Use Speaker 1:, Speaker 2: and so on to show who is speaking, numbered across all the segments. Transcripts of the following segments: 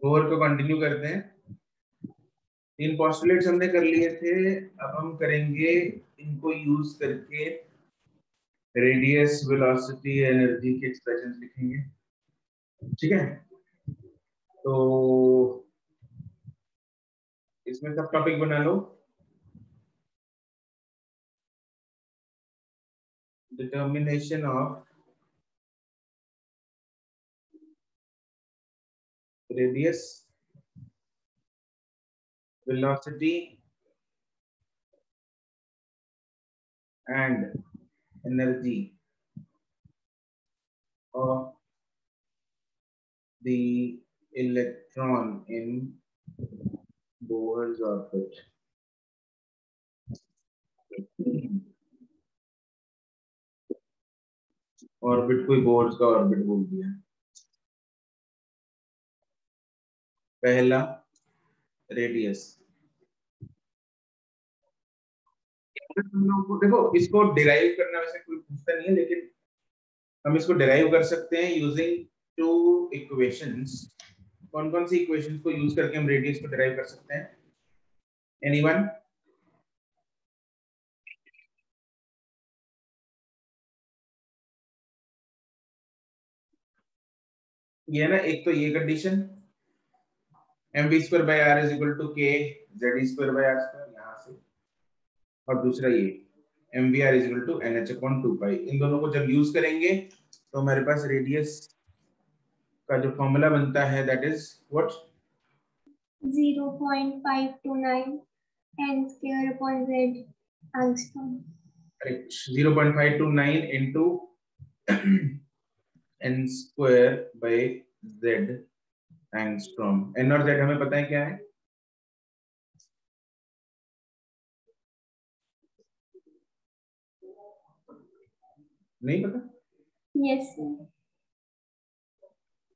Speaker 1: Bohr को continue करते हैं। इन पोस्टुलेट्स हमने कर लिए थे, अब हम करेंगे इनको यूज करके रेडियस, वेलोसिटी, एनर्जी के एक्सप्रेशंस लिखेंगे। ठीक है, तो इसमें सब टॉपिक बना लो। Determination of radius, velocity and energy of the electron in Bohr's orbit. Orbit कोई बोर्स का ऑर्बिट बोल दिया। पहला रेडियस, हम लोग को देखो इसको डिराइव करना वैसे कोई पूछता नहीं है, लेकिन हम इसको डिराइव कर सकते हैं यूजिंग टू इक्वेशंस। कौन कौन सी इक्वेशंस को यूज करके हम रेडियस को डिराइव कर सकते हैं? एनीवन? ये ना, एक तो ये condition mv square by r is equal to k z square by r square यहाँ से, और दूसरा ये mvr is equal to nh upon 2 pi. इन दोनों को जब यूज करेंगे तो हमारे पास रेडियस का जो फॉर्मूला बनता है that is what?
Speaker 2: 0.529 n square upon z angstrom.
Speaker 1: Correct, 0.529 into n square by z angstrom. n और z हमें पता है क्या है? नहीं पता?
Speaker 2: Yes sir.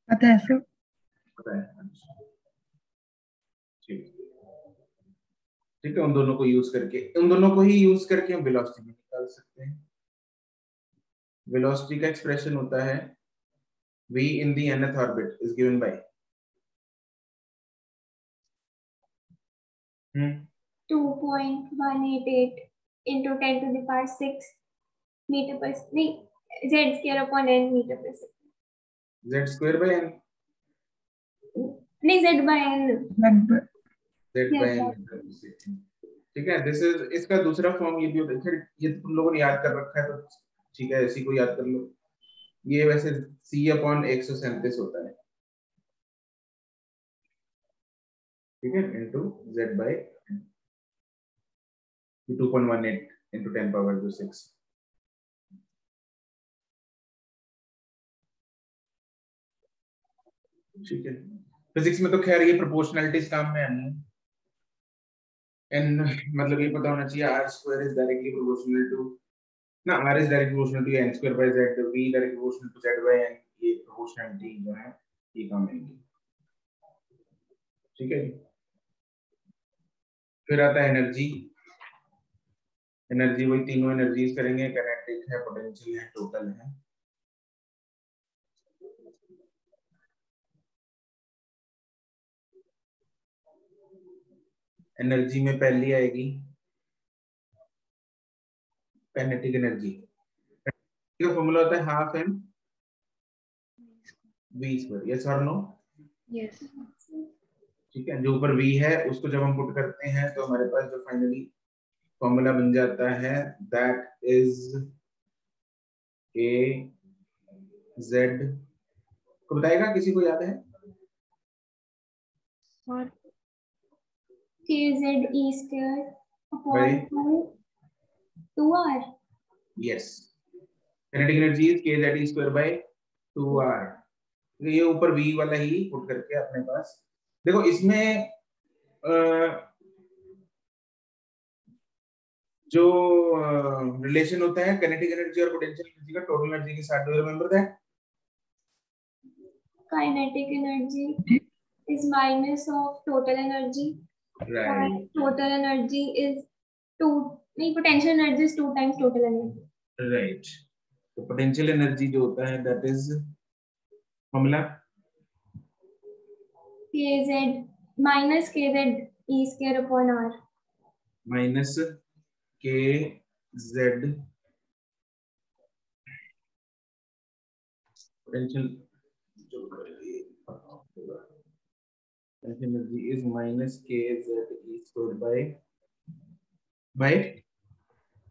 Speaker 3: पता है सर।
Speaker 1: पता है, ठीक ठीक है। उन दोनों को यूज करके, उन दोनों को ही यूज करके हम वेलोसिटी निकाल सकते हैं। वेलोसिटी का एक्सप्रेशन होता है v in the nth orbit is given by
Speaker 2: 2.188 into 10 to the power 6 meter per z square upon n meter per second.
Speaker 1: z square by n,
Speaker 2: नहीं z by n.
Speaker 1: z by n। ठीक है, this is, इसका दूसरा form ये भी होता है। फिर ये तुम लोगों ने याद कर रखा है तो ठीक है, इसी को याद कर लो। ये वैसे c अपॉन 137 होता है, ठीक है, into z by 2.18 into 10 power 6। ठीक है, फिजिक्स में तो खैर ये प्रोपोर्शनैलिटीज काम में आनी है। n मतलब ये पता होना चाहिए r square is directly proportional to ना, r is directly proportional to n square by z, v directly proportional to z by n। ये प्रोपोर्शनैलिटी जो है ये काम आएगी। ठीक है, फिर आता है एनर्जी। एनर्जी वही तीनों एनर्जीज करेंगे, काइनेटिक है, पोटेंशियल है, टोटल है। एनर्जी में पहली आएगी काइनेटिक एनर्जी। का फॉर्मूला होता है half m v square, yes और नो?
Speaker 3: यस।
Speaker 1: ठीक है, जो ऊपर v है उसको जब हम पुट करते हैं तो हमारे पास जो फाइनली फॉर्मूला बन जाता है दैट इज a z, को बताएगा, किसी को याद है?
Speaker 3: और
Speaker 2: kz e square
Speaker 1: By
Speaker 2: upon 2r.
Speaker 1: yes, kinetic energy is kz e square by 2r। ये ऊपर v वाला ही पुट करके अपने पास देखो, इसमें जो रिलेशन होता है काइनेटिक एनर्जी और पोटेंशियल एनर्जी का टोटल एनर्जी के साथ, do you remember that?
Speaker 2: Kinetic energy is minus of total energy.
Speaker 1: Right,
Speaker 2: Total energy is 2, नहीं, potential energy is 2 times total energy.
Speaker 1: Right. तो पोटेंशियल एनर्जी जो होता है that is formula
Speaker 2: kz minus kz e square upon r
Speaker 1: minus kz potential energy is minus kz e squared by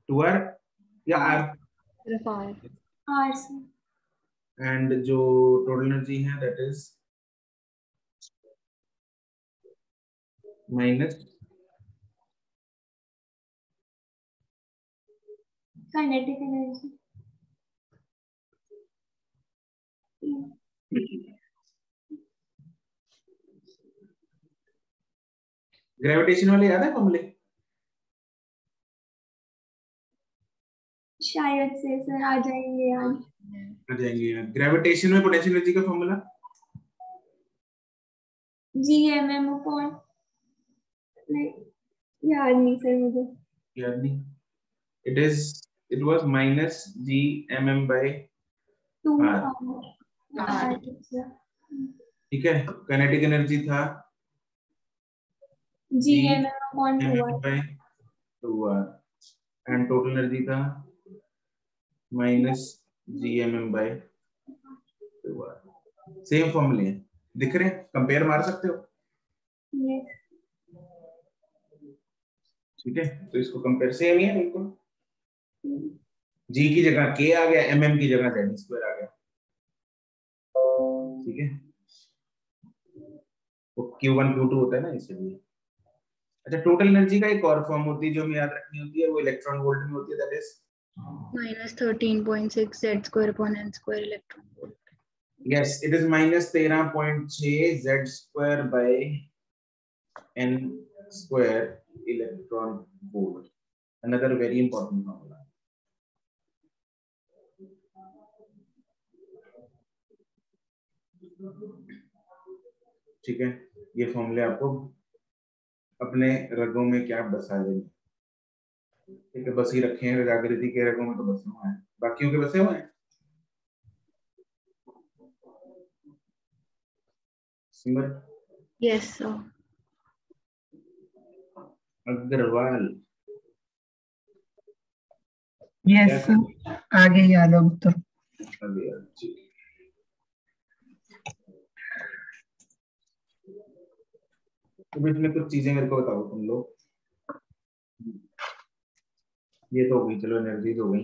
Speaker 1: 2r या r and जो total energy है that is minus
Speaker 2: kinetic energy.
Speaker 1: Gravitation वाले याद है फॉर्मूले?
Speaker 2: शायद से sir आ जाएंगे याद।
Speaker 1: आ जाएंगे याद। ग्रेविटेशन में पोटेंशियल एनर्जी का फॉर्मूला
Speaker 2: gmm upon याद नहीं सर मुझे।
Speaker 1: याद नहीं? It was minus gmm by 2r। ठीक है। काइनेटिक एनर्जी था
Speaker 2: gmm upon 2r
Speaker 1: by 2r and total energy था minus gmm by 2r। Same फॉर्मूले दिख रहे हैं, कंपेयर मार सकते हो।
Speaker 2: yes
Speaker 1: ठीक है, तो इसको कंपेयर सेम ही है बिल्कुल। g की जगह k आ गया, mm की जगह z स्क्वायर आ गया। ठीक है, वो q1 q2 होता है ना इसलिए। अच्छा, टोटल एनर्जी का एक और फॉर्म होती है जो हमें याद रखनी होती है, वो इलेक्ट्रॉन वोल्ट में होती है, that is
Speaker 3: -13.6 z square upon n square electron volt.
Speaker 1: Yes, it is -13.6 z square by n square electron volt. Another very important formula. ठीक है, ये फॉर्मूले आपको अपने रगों में क्या बसा लेंगे। ठीक है, बस ही रखे हैं, जागृति के रगों में तो बसे हुए हैं, बाकियों के बसे हुए हैं। Simar?
Speaker 3: Yes sir.
Speaker 1: Agarwal?
Speaker 4: Yes sir, आगे याद हो तो
Speaker 1: अभी तो इसमें कुछ चीजें मेरे को बताओ तुम लोग। ये तो हो गई, चलो एनर्जी हो गई।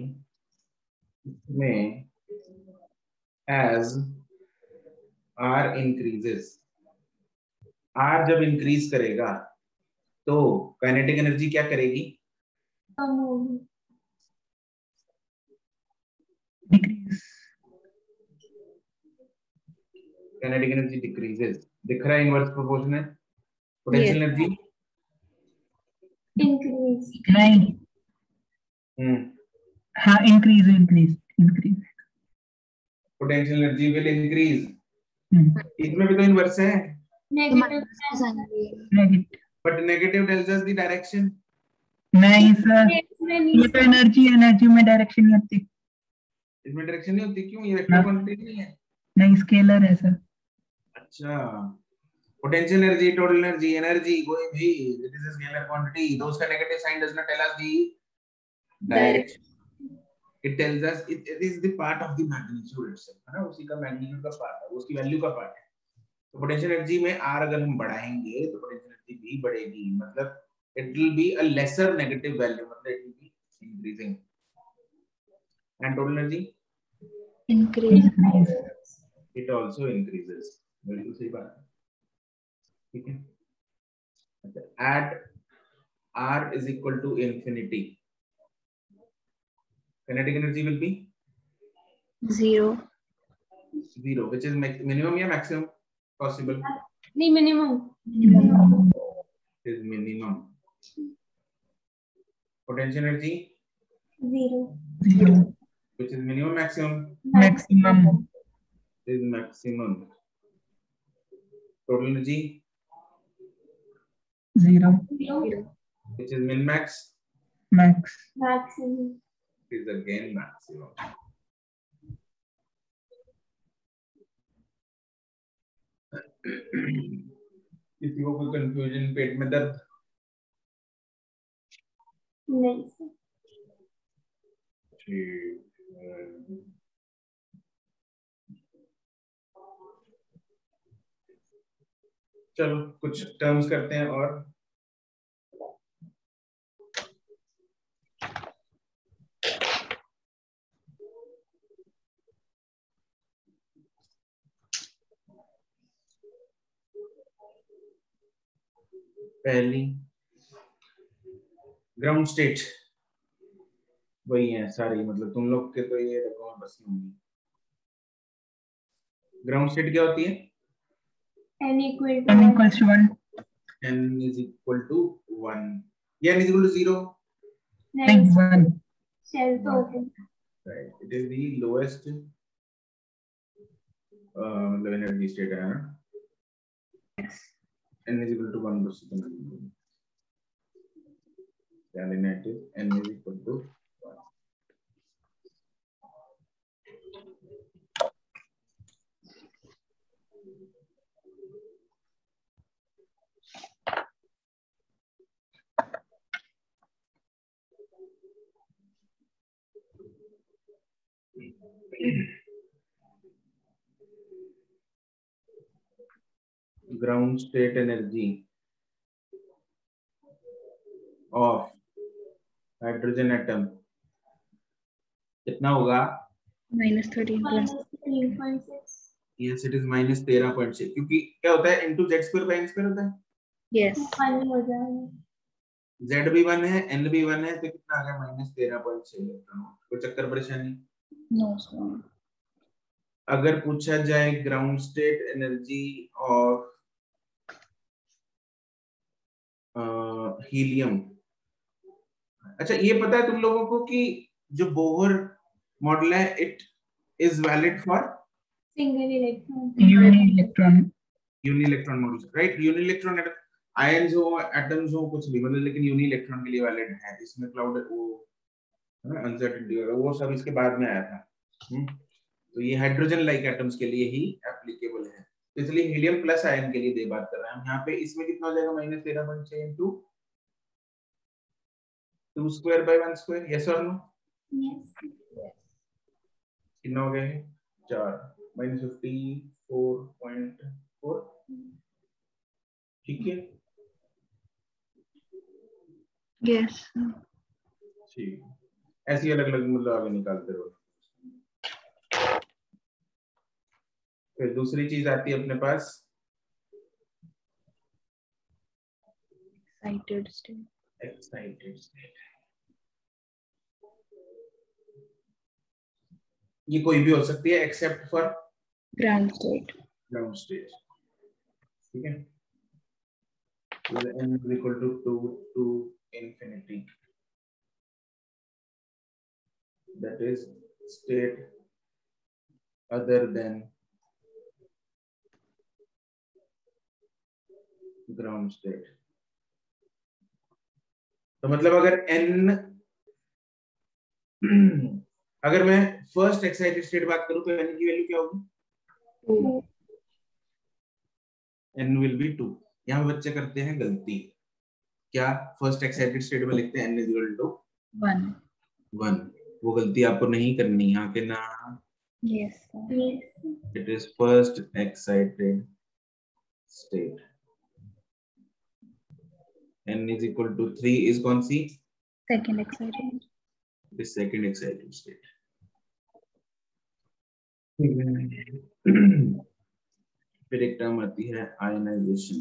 Speaker 1: इसमें एज आर इंक्रीजेस, आर जब इंक्रीज करेगा तो काइनेटिक एनर्जी क्या करेगी?
Speaker 4: डिक्रीज।
Speaker 1: काइनेटिक एनर्जी डिक्रीजेस, दिख रहा है इनवर्स प्रोपोर्शन है। Potential energy
Speaker 2: increase.
Speaker 4: नहीं, हाँ increase increase increase.
Speaker 1: Potential energy will increase. इसमें भी तो इनवर्स है,
Speaker 4: negative,
Speaker 1: but negative tells us the direction.
Speaker 4: नहीं सर, ये तो एनर्जी में डायरेक्शन नहीं होती।
Speaker 1: इसमें डायरेक्शन नहीं होती, क्यों? ये वेक्टर क्वांटिटी नहीं है।
Speaker 4: नहीं, स्केलर है सर।
Speaker 1: अच्छा, potential energy, total energy कोई भी, it is a scalar quantity. Those का negative sign does not tell us the direction. It tells us it is the part of the magnitude itself, है ना, उसी का magnitude का part है, उसकी value का part है। तो potential energy में r अगर हम बढ़ाएंगे तो potential energy भी बढ़ेगी, मतलब it will be a lesser negative value, मतलब it will be increasing. And total energy
Speaker 4: increase,
Speaker 1: it also increases. बिल्कुल सही बात है। ठीक है, at r is equal to infinity, kinetic energy will be
Speaker 3: 0,
Speaker 1: which is minimum या maximum possible?
Speaker 2: नहीं, minimum.
Speaker 1: Is minimum. Potential energy
Speaker 2: 0,
Speaker 1: which is minimum
Speaker 4: maximum
Speaker 1: is maximum. Total energy
Speaker 4: 0
Speaker 1: which is min max
Speaker 2: maximum.
Speaker 1: is again maximum. किसी को कोई confusion, पेट में दर्द?
Speaker 2: नहीं sir.
Speaker 1: ठीक। चलो कुछ टर्म्स करते हैं और पहली ग्राउंड स्टेट वही है सारी, मतलब तुम लोग के तो ये रकम बस नहीं होंगी। ग्राउंड स्टेट क्या होती है?
Speaker 2: n equal
Speaker 4: n
Speaker 2: to 1.
Speaker 4: equals to 1.
Speaker 1: n is equal to 1 या n is equal to 0?
Speaker 4: नहीं, 1.
Speaker 2: शेल तो open.
Speaker 1: Right, it is the lowest मतलब एनर्जी स्टेट है ना।
Speaker 3: Yes.
Speaker 1: n is equal to 1 बस इतना क्या लेना है? n is equal to 1। Ground state energy of hydrogen atom कितना होगा?
Speaker 3: -13 plus.
Speaker 2: -3.6.
Speaker 1: यस इट इज -13.6 क्योंकि क्या होता है into z square by n square होता है।
Speaker 3: Yes.
Speaker 2: 1 हो जाएगा।
Speaker 1: z भी 1 है n भी 1 है तो कितना आ गया? -13.6 इलेक्ट्रॉन। कोई चक्कर परेशानी?
Speaker 3: No, sir.
Speaker 1: अगर पूछा जाए ground state energy of helium, अच्छा ये पता है तुम लोगों को कि जो बोहर मॉडल है it is valid for
Speaker 2: single electron.
Speaker 1: Uni electron model, right? Uni electron ions हो एटम्स हो कुछ भी मतलब, लेकिन यूनी इलेक्ट्रॉन के लिए वैलिड है। इसमें क्लाउड वो अनसर्टेनिटी वो सब इसके बाद में आया था। तो ये हाइड्रोजन लाइक एटम्स के लिए ही एप्लीकेबल है, तो इसलिए हीलियम प्लस आयन के लिए दे बात कर रहे हैं हम यहाँ पे। इसमें कितना हो जाएगा? -13.6 into 2 square by 1 square, yes और नो?
Speaker 2: यस।
Speaker 1: कितना हो गया है? 4 -54.4। ठीक है,
Speaker 3: Yes.
Speaker 1: ठीक। ऐसी अलग अलग मतलब आगे निकालते रहो। फिर दूसरी चीज आती है अपने पास
Speaker 3: Excited state.
Speaker 1: Excited state. ये कोई भी हो सकती है except for
Speaker 3: Ground state.
Speaker 1: Ground state. ठीक है, n is equal to 2 to infinity, that is state other than ground state। तो मतलब अगर n अगर मैं फर्स्ट एक्साइटेड स्टेट बात करूं तो n की वैल्यू क्या होगी?
Speaker 3: 2.
Speaker 1: n will be 2। यहाँ बच्चे करते हैं गलती, क्या फर्स्ट एक्साइटेड स्टेट में लिखते हैं n is equal to
Speaker 3: 1.
Speaker 1: 1। वो गलती आपको नहीं करनी यहाँ के ना।
Speaker 3: Yes, sir.
Speaker 2: Yes.
Speaker 1: It is first excited state। n is equal to 3 is कौन सी?
Speaker 3: Second excited.
Speaker 1: The second excited state। फिर एक टर्म आती है आयनाइजेशन।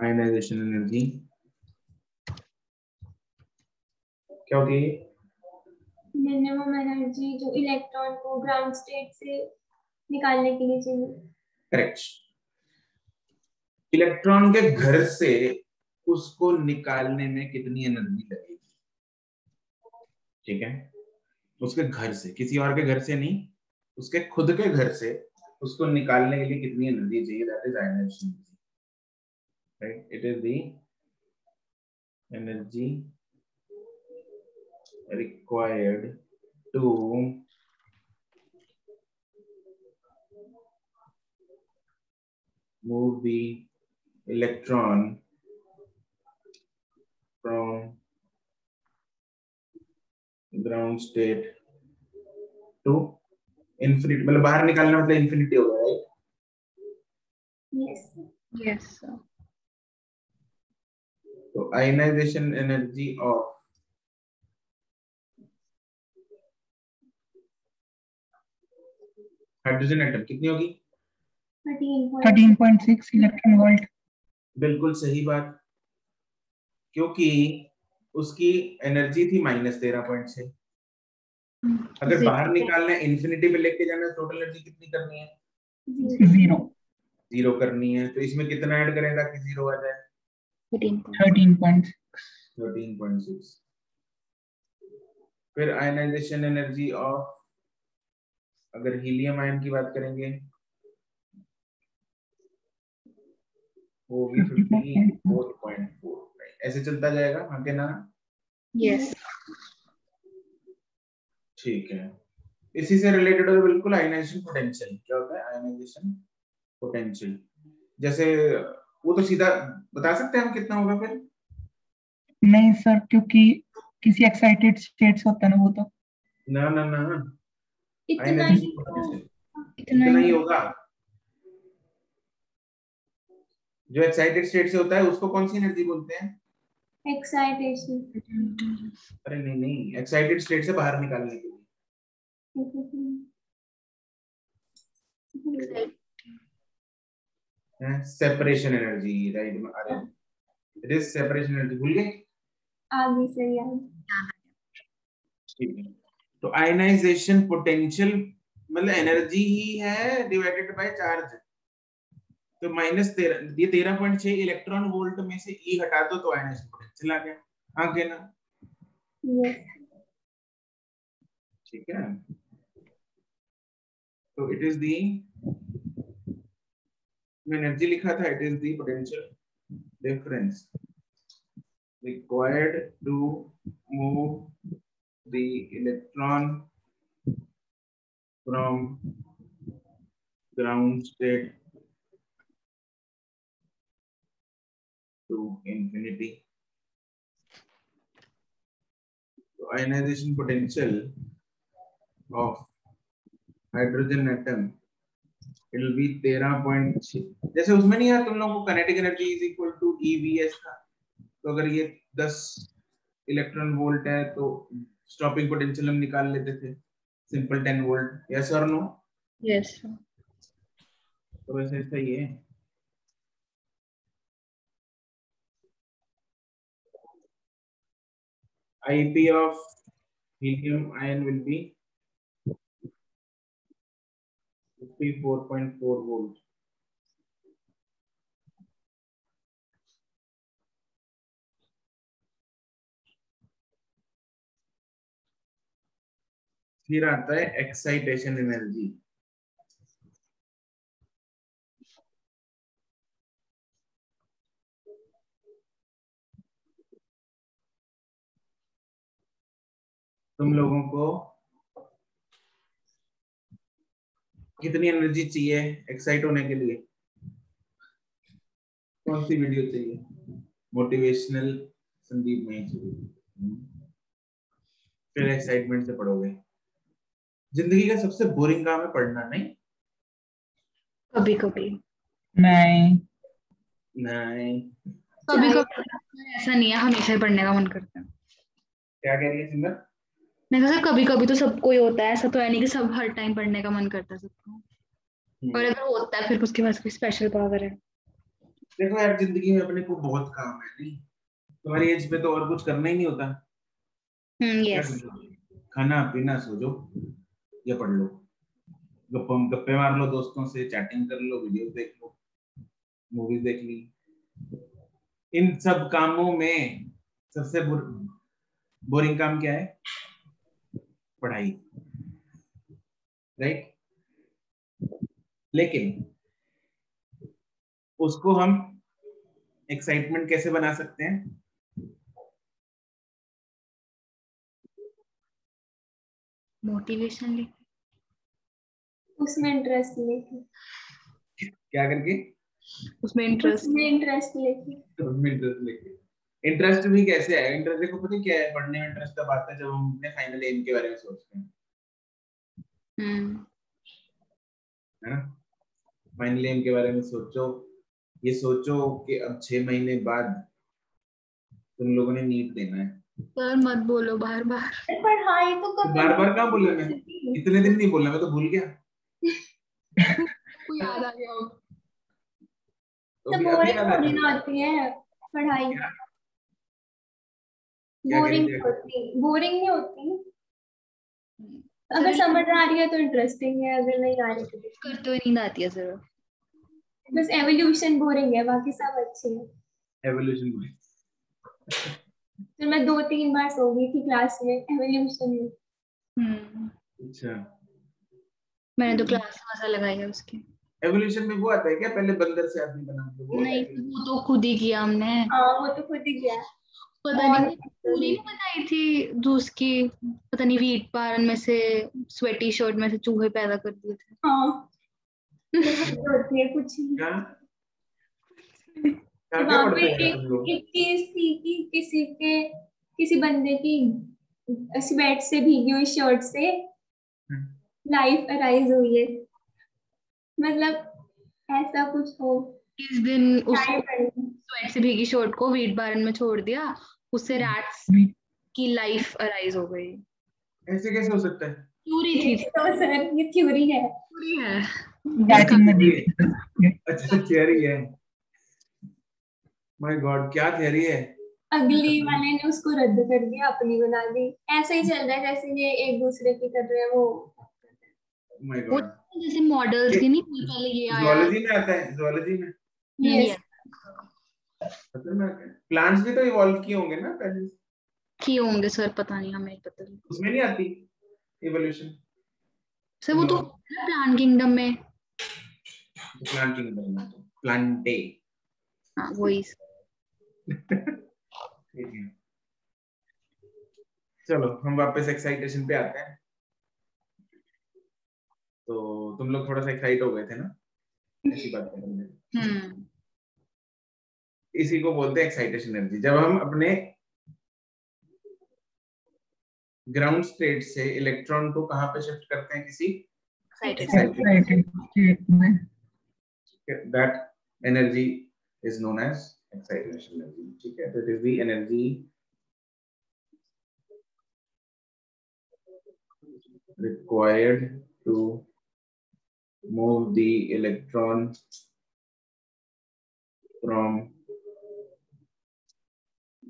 Speaker 1: आयनाइजेशन एनर्जी क्या होती है?
Speaker 2: मिनिमम एनर्जी जो इलेक्ट्रॉन को ग्राउंड स्टेट से निकालने के लिए चाहिए।
Speaker 1: करेक्ट। इलेक्ट्रॉन के घर से उसको निकालने में कितनी एनर्जी लगेगी? ठीक है, उसके घर से, किसी और के घर से नहीं, उसके खुद के घर से उसको निकालने के लिए कितनी एनर्जी चाहिए? That is ionization, right? It is the energy required to move the electron from ground state to infinity, मतलब बाहर निकालना मतलब infinity होगा, right?
Speaker 2: Yes.
Speaker 3: Yes, sir.
Speaker 1: तो ionization energy of hydrogen atom कितनी होगी?
Speaker 4: 13.6 इलेक्ट्रॉन वोल्ट।
Speaker 1: बिल्कुल सही बात, क्योंकि उसकी एनर्जी थी -13.6। अगर बाहर निकालना है, इंफिनिटी पे लेके जाना है, टोटल एनर्जी कितनी करनी है?
Speaker 4: 0
Speaker 1: 0 करनी है। तो इसमें कितना ऐड करें ताकि 0 आ जाए?
Speaker 4: 13.6
Speaker 1: 13.6। फिर आयनाइजेशन एनर्जी ऑफ, अगर हीलियम आयन की बात करेंगे, होगी 54.4। ऐसे चलता जाएगा आगे ना?
Speaker 3: Yes.
Speaker 1: ठीक है। इसी से रिलेटेड है बिल्कुल आयनाइजेशन पोटेंशियल। क्या होता है आयनाइजेशन पोटेंशियल? जैसे वो तो सीधा बता सकते हैं हम कितना होगा फिर?
Speaker 4: नहीं सर, क्योंकि किसी एक्साइटेड स्टेट से होता है ना वो तो।
Speaker 1: ना ना ना,
Speaker 2: इतना
Speaker 1: आयनाइजेशन
Speaker 2: ही
Speaker 1: पोटेंशियल
Speaker 3: इतना
Speaker 1: इतना ही
Speaker 3: ही
Speaker 1: होगा। जो एक्साइटेड स्टेट से होता है उसको कौन सी एनर्जी बोलते हैं?
Speaker 2: एक्साइटेशन।
Speaker 1: अरे नहीं नहीं, एक्साइटेड स्टेट से बाहर निकालने के लिए। Separation energy, right? अरे इट इज सेपरेशन एनर्जी, भूल गए?
Speaker 2: आगे से याद।
Speaker 1: ठीक है। तो आयनाइजेशन पोटेंशियल मतलब एनर्जी ही है डिवाइडेड बाय चार्ज। तो -13, ये 13.6 इलेक्ट्रॉन वोल्ट में से ई हटा दो तो आयनाइजेशन पोटेंशियल आ गया। आगे ना?
Speaker 2: यस।
Speaker 1: ठीक है। तो इट इज दी, एनर्जी लिखा था, it is the potential difference required to move the electron from ground state to infinity. So ionization potential of hydrogen atom, it will be 13.6। जैसे उसमें नहीं है तुम लोगों को kinetic energy is equal to EVS था, तो अगर ये 10 इलेक्ट्रॉन वोल्ट है तो स्टॉपिंग पोटेंशियल हम निकाल लेते थे सिंपल 10 वोल्ट। यस और नो?
Speaker 3: Yes, sir.
Speaker 1: तो वैसे सही है। IP of helium ion will be 54.4 volts। फिर आता है एक्साइटेशन एनर्जी। तुम लोगों को कितनी एनर्जी चाहिए एक्साइट होने के लिए? कौन सी वीडियो चाहिए? मोटिवेशनल संदीप में चाहिए। फिर एक्साइटमेंट से पढ़ोगे। जिंदगी का सबसे बोरिंग काम है पढ़ना, नहीं?
Speaker 3: कभी कभी
Speaker 4: नहीं
Speaker 1: नहीं।
Speaker 3: कभी कभी ऐसा नहीं है, हमेशा ही पढ़ने का मन करता है।
Speaker 1: क्या कह रही है सिंगर?
Speaker 3: मैं कहा कभी कभी तो सबको ही होता है, ऐसा तो है नहीं कि सब हर टाइम पढ़ने का मन करता है सबको। और अगर होता है फिर उसके पास कोई स्पेशल पावर है।
Speaker 1: देखो यार, जिंदगी में अपने को बहुत काम है, नहीं? तुम्हारी एज पे तो और कुछ करना ही नहीं होता। क्या
Speaker 3: यस।
Speaker 1: करो? खाना पीना, सो जाओ या पढ़ लो, गप्पे मार लो दोस्तों से, चैटिंग कर लो, वीडियो देख लो, मूवीज देख ली। इन सब कामों में सबसे बोरिंग काम क्या है? पढ़ाई, राइट? लेकिन उसको हम एक्साइटमेंट कैसे बना सकते हैं?
Speaker 3: मोटिवेशन लेके,
Speaker 2: उसमें इंटरेस्ट लेके,
Speaker 1: क्या करके?
Speaker 3: उसमें इंटरेस्ट।
Speaker 2: उसमें इंटरेस्ट लेके।
Speaker 1: उसमें इंटरेस्ट लेके। इंटरेस्ट भी कैसे है? इंटरेस्ट देखो पता है क्या है, पढ़ने में इंटरेस्ट तब आता है जब हम अपने फाइनल एम के बारे में सोचते हैं, है ना? फाइनल एम के बारे में सोचो, ये सोचो कि अब 6 महीने बाद तुम लोगों ने नीट देना है।
Speaker 3: सर मत बोलो बार बार।
Speaker 2: पढ़ाई तो कब
Speaker 1: बार बार कहाँ बोला मैं? इतने दिन नहीं बोला, मैं तो भूल गया।
Speaker 3: को याद आ गया होगा।
Speaker 1: तो
Speaker 2: तो
Speaker 1: अभी
Speaker 2: बोरिंग
Speaker 1: याद
Speaker 2: थोड़ी
Speaker 1: आया।
Speaker 2: ना होती है पढ़ाई,
Speaker 1: क्या क्या कह रही
Speaker 2: बोरिंग
Speaker 1: थी?
Speaker 2: होती, बोरिंग नहीं होती। अगर
Speaker 3: सर
Speaker 2: समझ आ रही है तो इंटरेस्टिंग है, अगर नहीं आ रही तो
Speaker 3: करते हुए नींद आती है सर।
Speaker 2: बस एवोल्यूशन बोरिंग है, बाकी सब अच्छे हैं।
Speaker 1: एवोल्यूशन बोली।
Speaker 2: तो मैं 2-3 बार सो गई थी क्लास में एवोल्यूशन में।
Speaker 1: अच्छा,
Speaker 3: मैंने तो क्लास में मजा लगाई है उसकी।
Speaker 1: एवोल्यूशन में वो आता है क्या, पहले बंदर से आदमी बना, वो होता
Speaker 3: नहीं,
Speaker 1: है?
Speaker 3: वो तो खुद ही किया हमने।
Speaker 2: हाँ वो तो खुद ही गया।
Speaker 3: पता
Speaker 2: और
Speaker 3: नहीं पूरी नहीं बनाई थी जो उसकी, पता नहीं वीट पारन में से स्वेटी शर्ट में से चूहे पैदा कर दिए थे।
Speaker 2: हाँ होती है कुछ
Speaker 1: क्या क्या क्या
Speaker 2: वहां पे
Speaker 1: पढ़ते हैं तुम
Speaker 2: एक
Speaker 1: लोग?
Speaker 2: एक केस थी कि किसी बंदे की स्वेट से भीगी हुई शर्ट से लाइफ अराइज हुई है, मतलब ऐसा कुछ हो।
Speaker 3: इस दिन
Speaker 2: ट्राई
Speaker 3: उसको
Speaker 2: करेंगे।
Speaker 3: स्वेट से भीगी शर्ट को वीट बारन में छोड़ दिया, उससे रैट्स की लाइफ अराइज हो गई।
Speaker 1: ऐसे कैसे हो सकता है?
Speaker 3: थ्योरी
Speaker 2: ये
Speaker 3: थी।
Speaker 2: तो सर ये थ्योरी है।
Speaker 3: थ्योरी है।
Speaker 4: स्टार्टिंग में
Speaker 1: ये
Speaker 4: देखा था।
Speaker 1: अच्छा थियरी है? माय गॉड, क्या थियरी है?
Speaker 2: अगली वाले ने उसको रद्द कर दिया, अपनी बना दी। ऐसा ही चल रहा है जैसे ये एक दूसरे की कर रहे हैं वो।
Speaker 1: माय
Speaker 3: वो
Speaker 1: गॉड,
Speaker 3: जैसे मॉडल्स की नहीं थी, पहले ये आया।
Speaker 1: जूलॉजी में आता है, जूलॉजी में।
Speaker 2: यस।
Speaker 3: ये
Speaker 1: खतरनाक है। प्लांट्स भी तो इवॉल्व किए होंगे ना पहले से।
Speaker 3: किए होंगे सर, पता नहीं, हमें पता नहीं।
Speaker 1: उसमें नहीं आती इवोल्यूशन?
Speaker 3: सर वो तो प्लांट किंगडम में।
Speaker 1: प्लांट किंगडम में तो प्लांटे।
Speaker 3: हाँ वही।
Speaker 1: ठीक है, चलो हम वापस एक्साइटेशन पे आते हैं। तो तुम लोग थोड़ा सा एक्साइट हो गए थे ना ऐसी बात करने में। इसी को बोलते हैं एक्साइटेशन एनर्जी। जब हम अपने ग्राउंड स्टेट से इलेक्ट्रॉन को कहां पे शिफ्ट करते हैं, किसी
Speaker 3: एक्साइटेड।
Speaker 4: Excited state में
Speaker 1: that energy is known as excitation energy. ठीक है, तो it is the energy required to move the electron from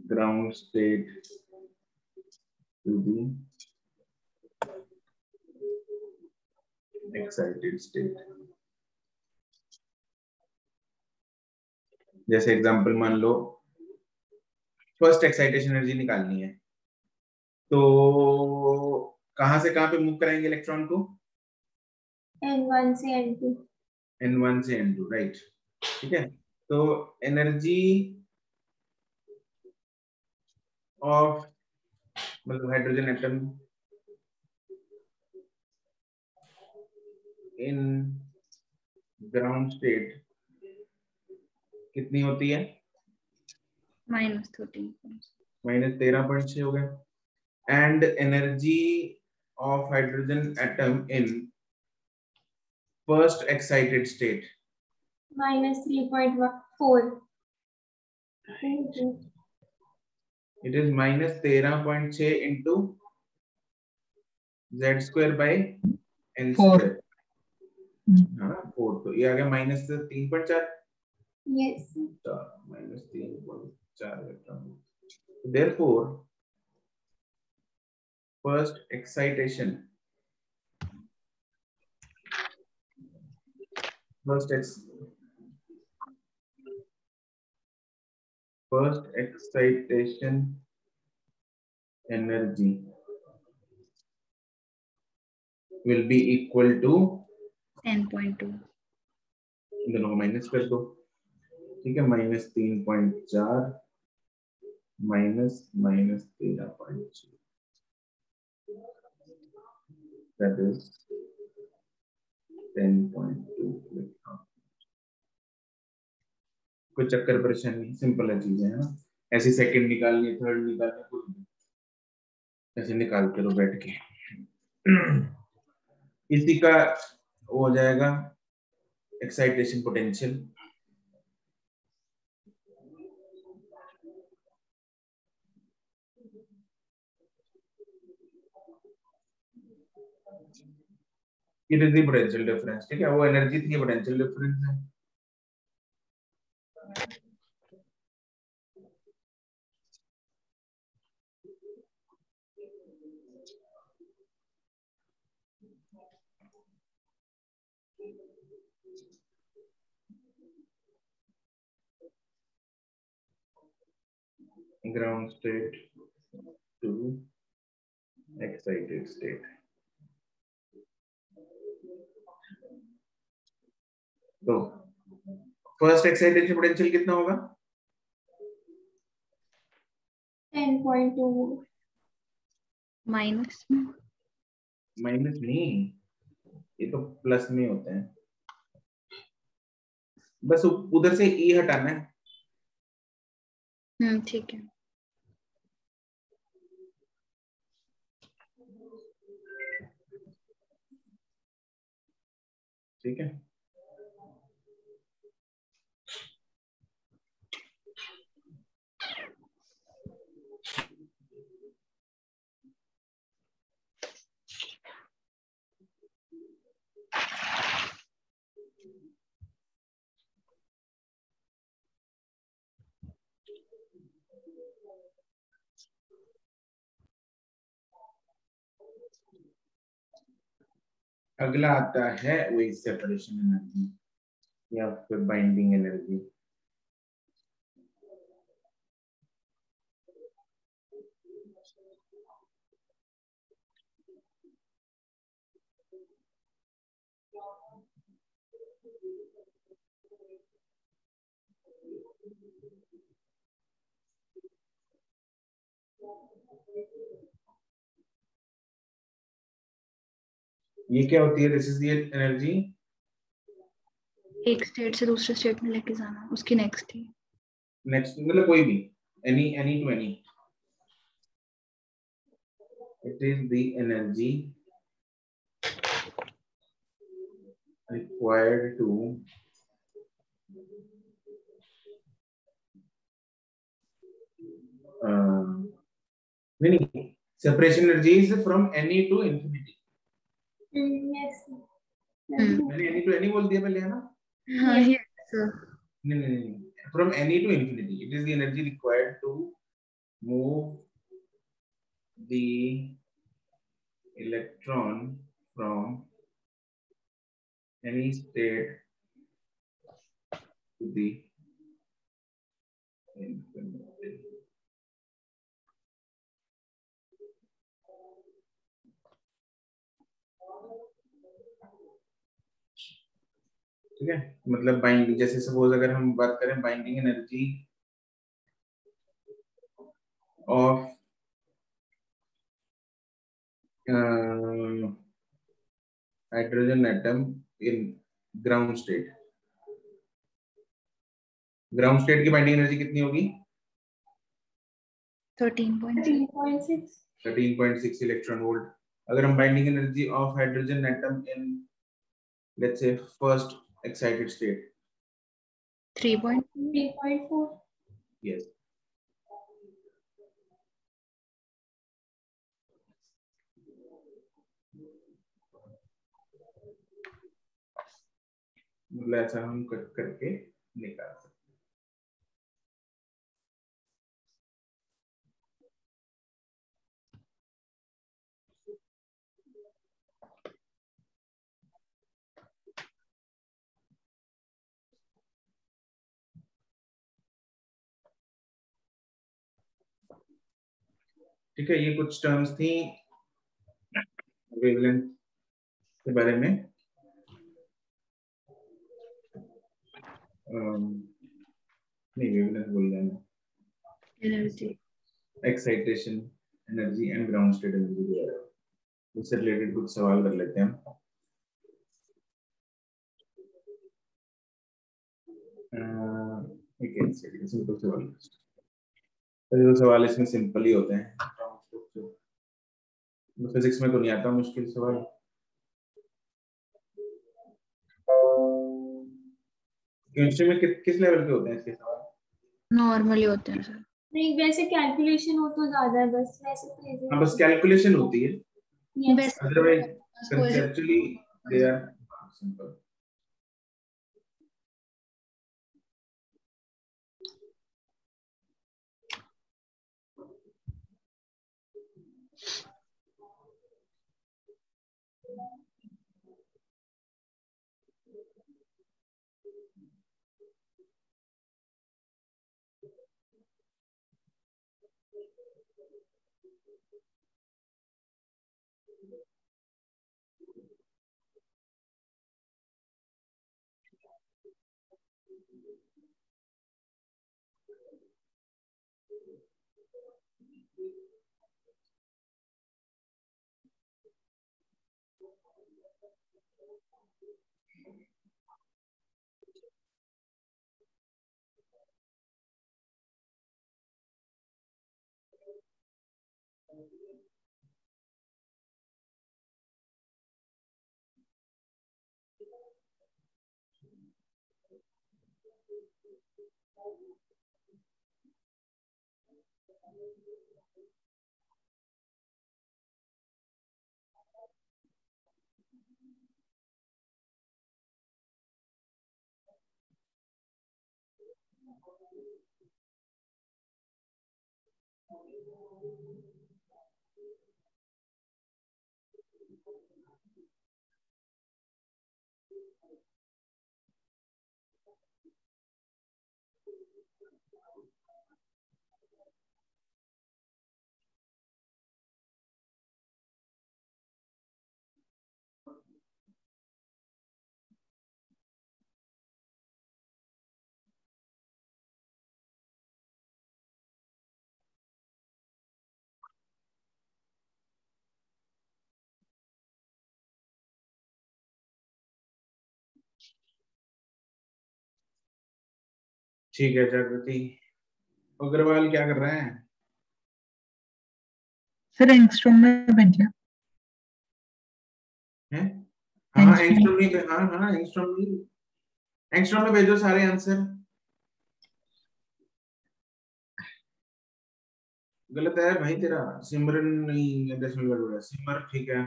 Speaker 1: ground state to the excited state. जैसे एग्जांपल मान लो, फर्स्ट एक्साइटेशन एनर्जी निकालनी है, तो कहां से कहां पे मूव कराएंगे इलेक्ट्रॉन को?
Speaker 2: N1 से N2।
Speaker 1: N1 से N2, राइट। ठीक है, तो एनर्जी ऑफ मतलब hydrogen atom in ground state कितनी होती है?
Speaker 3: -13।
Speaker 1: -13.6 हो गया। And energy of hydrogen atom in first excited state
Speaker 2: -3.4।
Speaker 1: It is -13.6 into z² by n
Speaker 4: Four.
Speaker 1: Square. हाँ 4, तो ये आ गया -3.4।
Speaker 2: Yes.
Speaker 1: -3.4 electron. Therefore, first excitation, first excitation energy will be equal to,
Speaker 3: 10.2।
Speaker 1: इन दोनों को माइनस कर दो। ठीक है, -3.4 माइनस -13.6, that is 10.2 इलेक्ट्रॉन। कोई चक्कर परेशानी नहीं, सिंपल है चीजें, है ना। ऐसी सेकंड निकालनी, थर्ड निकालनी, कुछ नहीं, ऐसे निकालते रहो बैठ के। इसी का हो जाएगा excitation potential. It is the potential difference, ठीक है, वो एनर्जी थी, पोटेंशियल डिफरेंस है। Ground state to excited state. तो फर्स्ट एक्साइटेशन पोटेंशियल कितना होगा?
Speaker 2: 10.2
Speaker 3: माइनस
Speaker 1: माइनस नहीं, ये तो प्लस में होते हैं, बस उधर से ई हटाना है।
Speaker 3: ठीक है।
Speaker 1: ठीक है, अगला आता है वही सेपरेशन एनर्जी या फिर बाइंडिंग एनर्जी। ये क्या होती है? दिस इज द एनर्जी,
Speaker 3: एक स्टेट से दूसरे स्टेट में लेके जाना, उसकी नेक्स्ट ही
Speaker 1: नेक्स्ट मतलब कोई भी, any two any, it is the energy required to meaning separation energy is from any to infinity।
Speaker 2: yes
Speaker 1: मैंने any to any बोल दिया पहले, है ना?
Speaker 3: हाँ yes
Speaker 1: नहीं, from any to infinity it is the energy required to move the electron from any state to the infinity। ठीक है, मतलब बाइंडिंग, जैसे सपोज अगर हम बात करें binding energy of hydrogen atom in ground state, ground state की binding energy कितनी होगी? 13.6 इलेक्ट्रॉन वोल्ट। अगर हम binding energy of hydrogen atom in let's say first excited state
Speaker 2: 3.4
Speaker 1: yes, मतलब ऐसा हम कट करके निकाल सकते हैं। ठीक है, ये कुछ टर्म्स थी वेवलेंथ के बारे में। नहीं, वेवलेंथ बोल रहा हूँ,
Speaker 3: energy
Speaker 1: excitation energy and ground state energy के बारे में। इससे रिलेटेड कुछ सवाल कर लेते हैं हम। एक सेकंड, सिंपल सवाल। तो सवाल इसमें सिंपल ही होते हैं, फिजिक्स में तो नहीं आता मुश्किल सवाल। केमिस्ट्री में किस लेवल के होते हैं इसके सवाल?
Speaker 3: नॉर्मली होते हैं सर।
Speaker 2: नहीं वैसे कैलकुलेशन हो तो ज्यादा है, बस वैसे तो
Speaker 1: हाँ, बस कैलकुलेशन होती है,
Speaker 2: yes.
Speaker 1: Otherwise conceptually they are simple. ठीक है जागृति। अग्रवाल क्या कर रहे हैं?
Speaker 4: सर एंगस्ट्रॉम में भेजा
Speaker 1: हैं? हाँ एंगस्ट्रॉम में, हाँ एंगस्ट्रॉम में भेजो सारे आंसर। गलत है भाई तेरा। सिमरन नहीं, डेसिमल गड़बड़ है। सिमर ठीक है।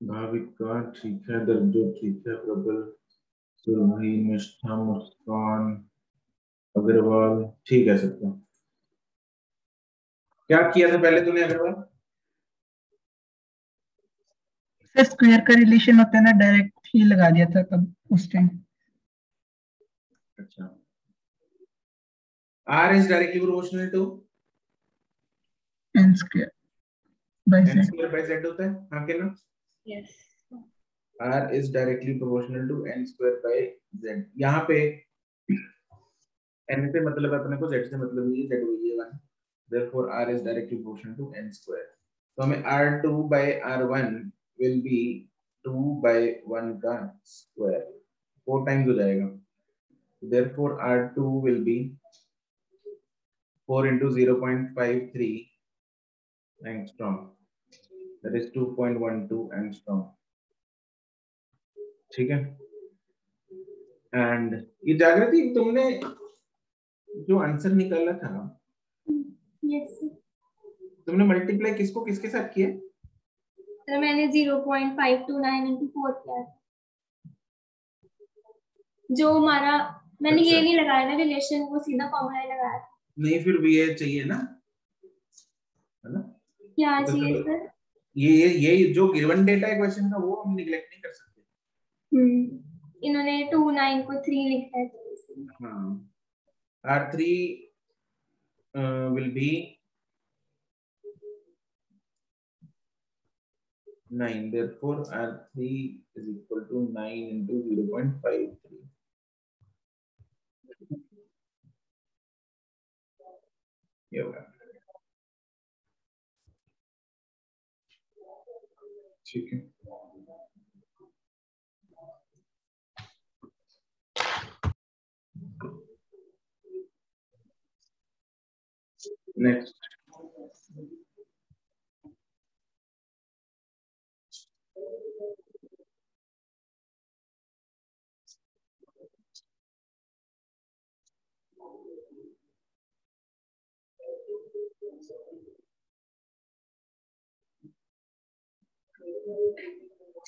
Speaker 1: भाविका ठीक है, दर्जो ठीक है, प्रबल, सुरभि, निष्ठा, मुस्कान, अग्रवाल ठीक है सबको। क्या किया था पहले तूने अग्रवाल?
Speaker 4: सर स्क्वायर का रिलेशन होता है ना, डायरेक्ट ही लगा दिया था तब उस टाइम।
Speaker 1: अच्छा, R is directly proportional to
Speaker 4: n square by
Speaker 1: n
Speaker 4: z।
Speaker 1: square by z होता है, हाँ के ना?
Speaker 3: Yes.
Speaker 1: R is directly proportional to n square by z। यहाँ पे n से मतलब अपने को, z से मतलब नहीं है, z वही है 1, therefore R is directly proportional to n square। तो हमें R2 by R1 will be 2 by 1 का square, 4 times हो जाएगा, therefore R2 will be 4 into 0.53 angstrom, that is 2.12 angstrom. ठीक है। एंड ये जागृति, तुमने जो आंसर निकाला था,
Speaker 2: यस
Speaker 1: तुमने मल्टीप्लाई किसको किसके साथ किया?
Speaker 2: सर, मैंने 0.529 into 4 किया था। जो हमारा, मैंने ये नहीं लगाया ना रिलेशन, वो सीधा फॉर्मूला लगाया था।
Speaker 1: नहीं, फिर भी ये चाहिए ना, है ना?
Speaker 2: क्या
Speaker 1: तो
Speaker 2: चाहिए सर?
Speaker 1: ये जो गिवन डेटा है क्वेश्चन का, वो हम निगलेक्ट नहीं कर सकते।
Speaker 2: इन्होंने 29 को 3 लिखा है तो इसलिए।
Speaker 1: हाँ, R3 will be 9, therefore R3 is equal to 9 into 0.53. ये होगा। ठीक है। नेक्स्ट,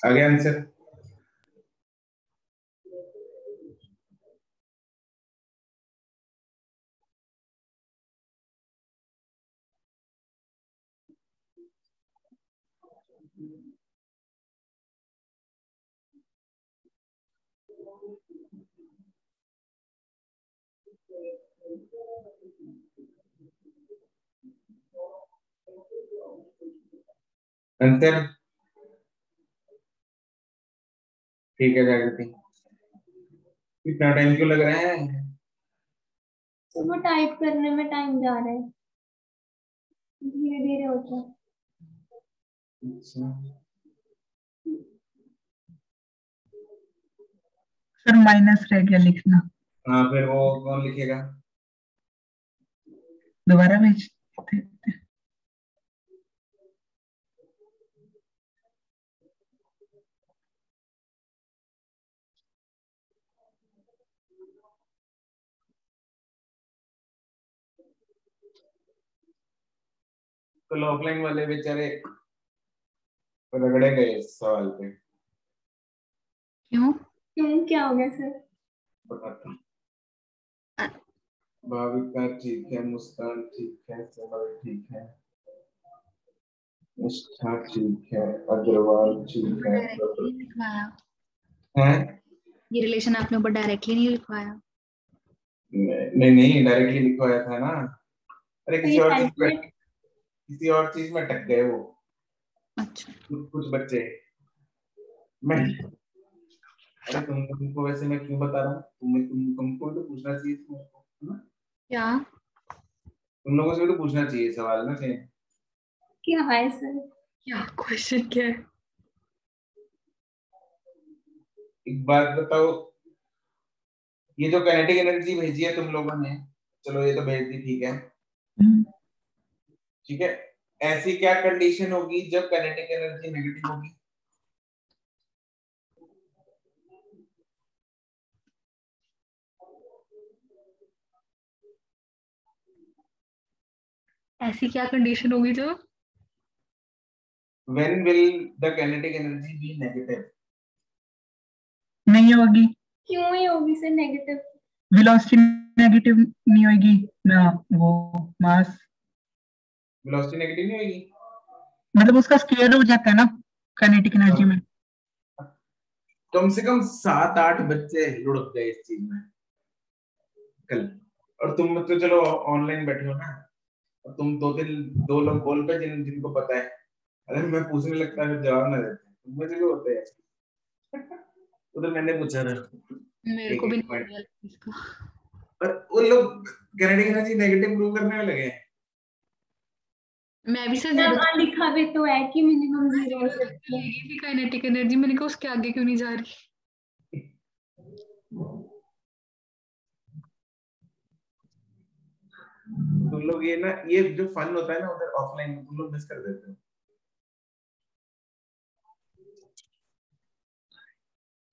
Speaker 1: आगे आंसर। आंसर ठीक है जागृति। इतना टाइम क्यों लग रहा है?
Speaker 2: तो वो टाइप करने में टाइम जा रहा है, धीरे धीरे होता है।
Speaker 4: सर माइनस रह गया लिखना,
Speaker 1: हाँ, फिर वो कौन लिखेगा?
Speaker 4: दोबारा भेज देते।
Speaker 1: कल ऑफलाइन वाले बेचारे रगड़े गए इस सवाल पे।
Speaker 3: क्यों?
Speaker 2: क्यों, क्या हो गया सर?
Speaker 1: बताता हूँ। भाविका ठीक है, मुस्कान ठीक है, सवाल ठीक है, निष्ठा ठीक है, अग्रवाल ठीक है,
Speaker 3: डायरेक्टली लिखवाया
Speaker 1: हैं?
Speaker 3: ये रिलेशन आपने ऊपर डायरेक्टली नहीं लिखवाया?
Speaker 1: नहीं नहीं, डायरेक्टली लिखवाया था ना। अरे
Speaker 2: तो ये
Speaker 1: किसी और चीज में टक गए वो।
Speaker 3: अच्छा,
Speaker 1: कुछ बच्चे। मैं अरे तुमको वैसे मैं क्यों बता रहा हूँ? तुमको भी तो पूछना चाहिए था मेरे को, है ना?
Speaker 3: क्या?
Speaker 1: तुम लोगों से भी तो पूछना चाहिए सवाल ना कहीं।
Speaker 2: क्या है सर?
Speaker 3: क्या क्वेश्चन क्या है?
Speaker 1: एक बात बताओ, ये जो काइनेटिक एनर्जी भेजी है तुम लोगों ने, चलो ये तो भेज दी, ठीक है, ठीक है, ऐसी क्या कंडीशन होगी जब काइनेटिक एनर्जी नेगेटिव होगी?
Speaker 3: ऐसी क्या कंडीशन होगी जो?
Speaker 1: When will the kinetic energy be negative?
Speaker 4: नहीं होगी।
Speaker 2: क्यों ही होगी सर नेगेटिव?
Speaker 4: वेलोसिटी नेगेटिव नहीं होगी ना, वो मास
Speaker 1: वेलोसिटी नेगेटिव नहीं होगी?
Speaker 4: मतलब उसका स्केयर हो जाता है ना काइनेटिक एनर्जी में।
Speaker 1: कम से कम 7-8 बच्चे लुढ़क गए इस चीज में कल। और तुम तो चलो ऑनलाइन बैठे हो ना, और तुम दो लोग बोल पे जिनको पता है, अरे मैं पूछने लगता है जवाब ना देते, मुझे भी होते हैं। उधर मैंने पूछा था
Speaker 3: मेरे
Speaker 1: एक
Speaker 3: को भी
Speaker 1: एक
Speaker 3: नहीं
Speaker 1: पॉइंट,
Speaker 3: आइडिया इसका।
Speaker 1: पर वो लोग काइनेटिक एनर्जी नेगेटिव प्रूव करने में लगे हैं।
Speaker 3: मैं भी सर जीरो
Speaker 2: यहाँ लिखा भी तो है कि मिनिमम 0 हो सकती है।
Speaker 3: लेगी थी काइनेटिक एनर्जी, मैंने कहा उसके आगे क्यों नहीं जा रही।
Speaker 1: तुम लोग ये ना, ये जो फन होता है ना उधर ऑफलाइन में, तुम लोग मिस कर देते हो।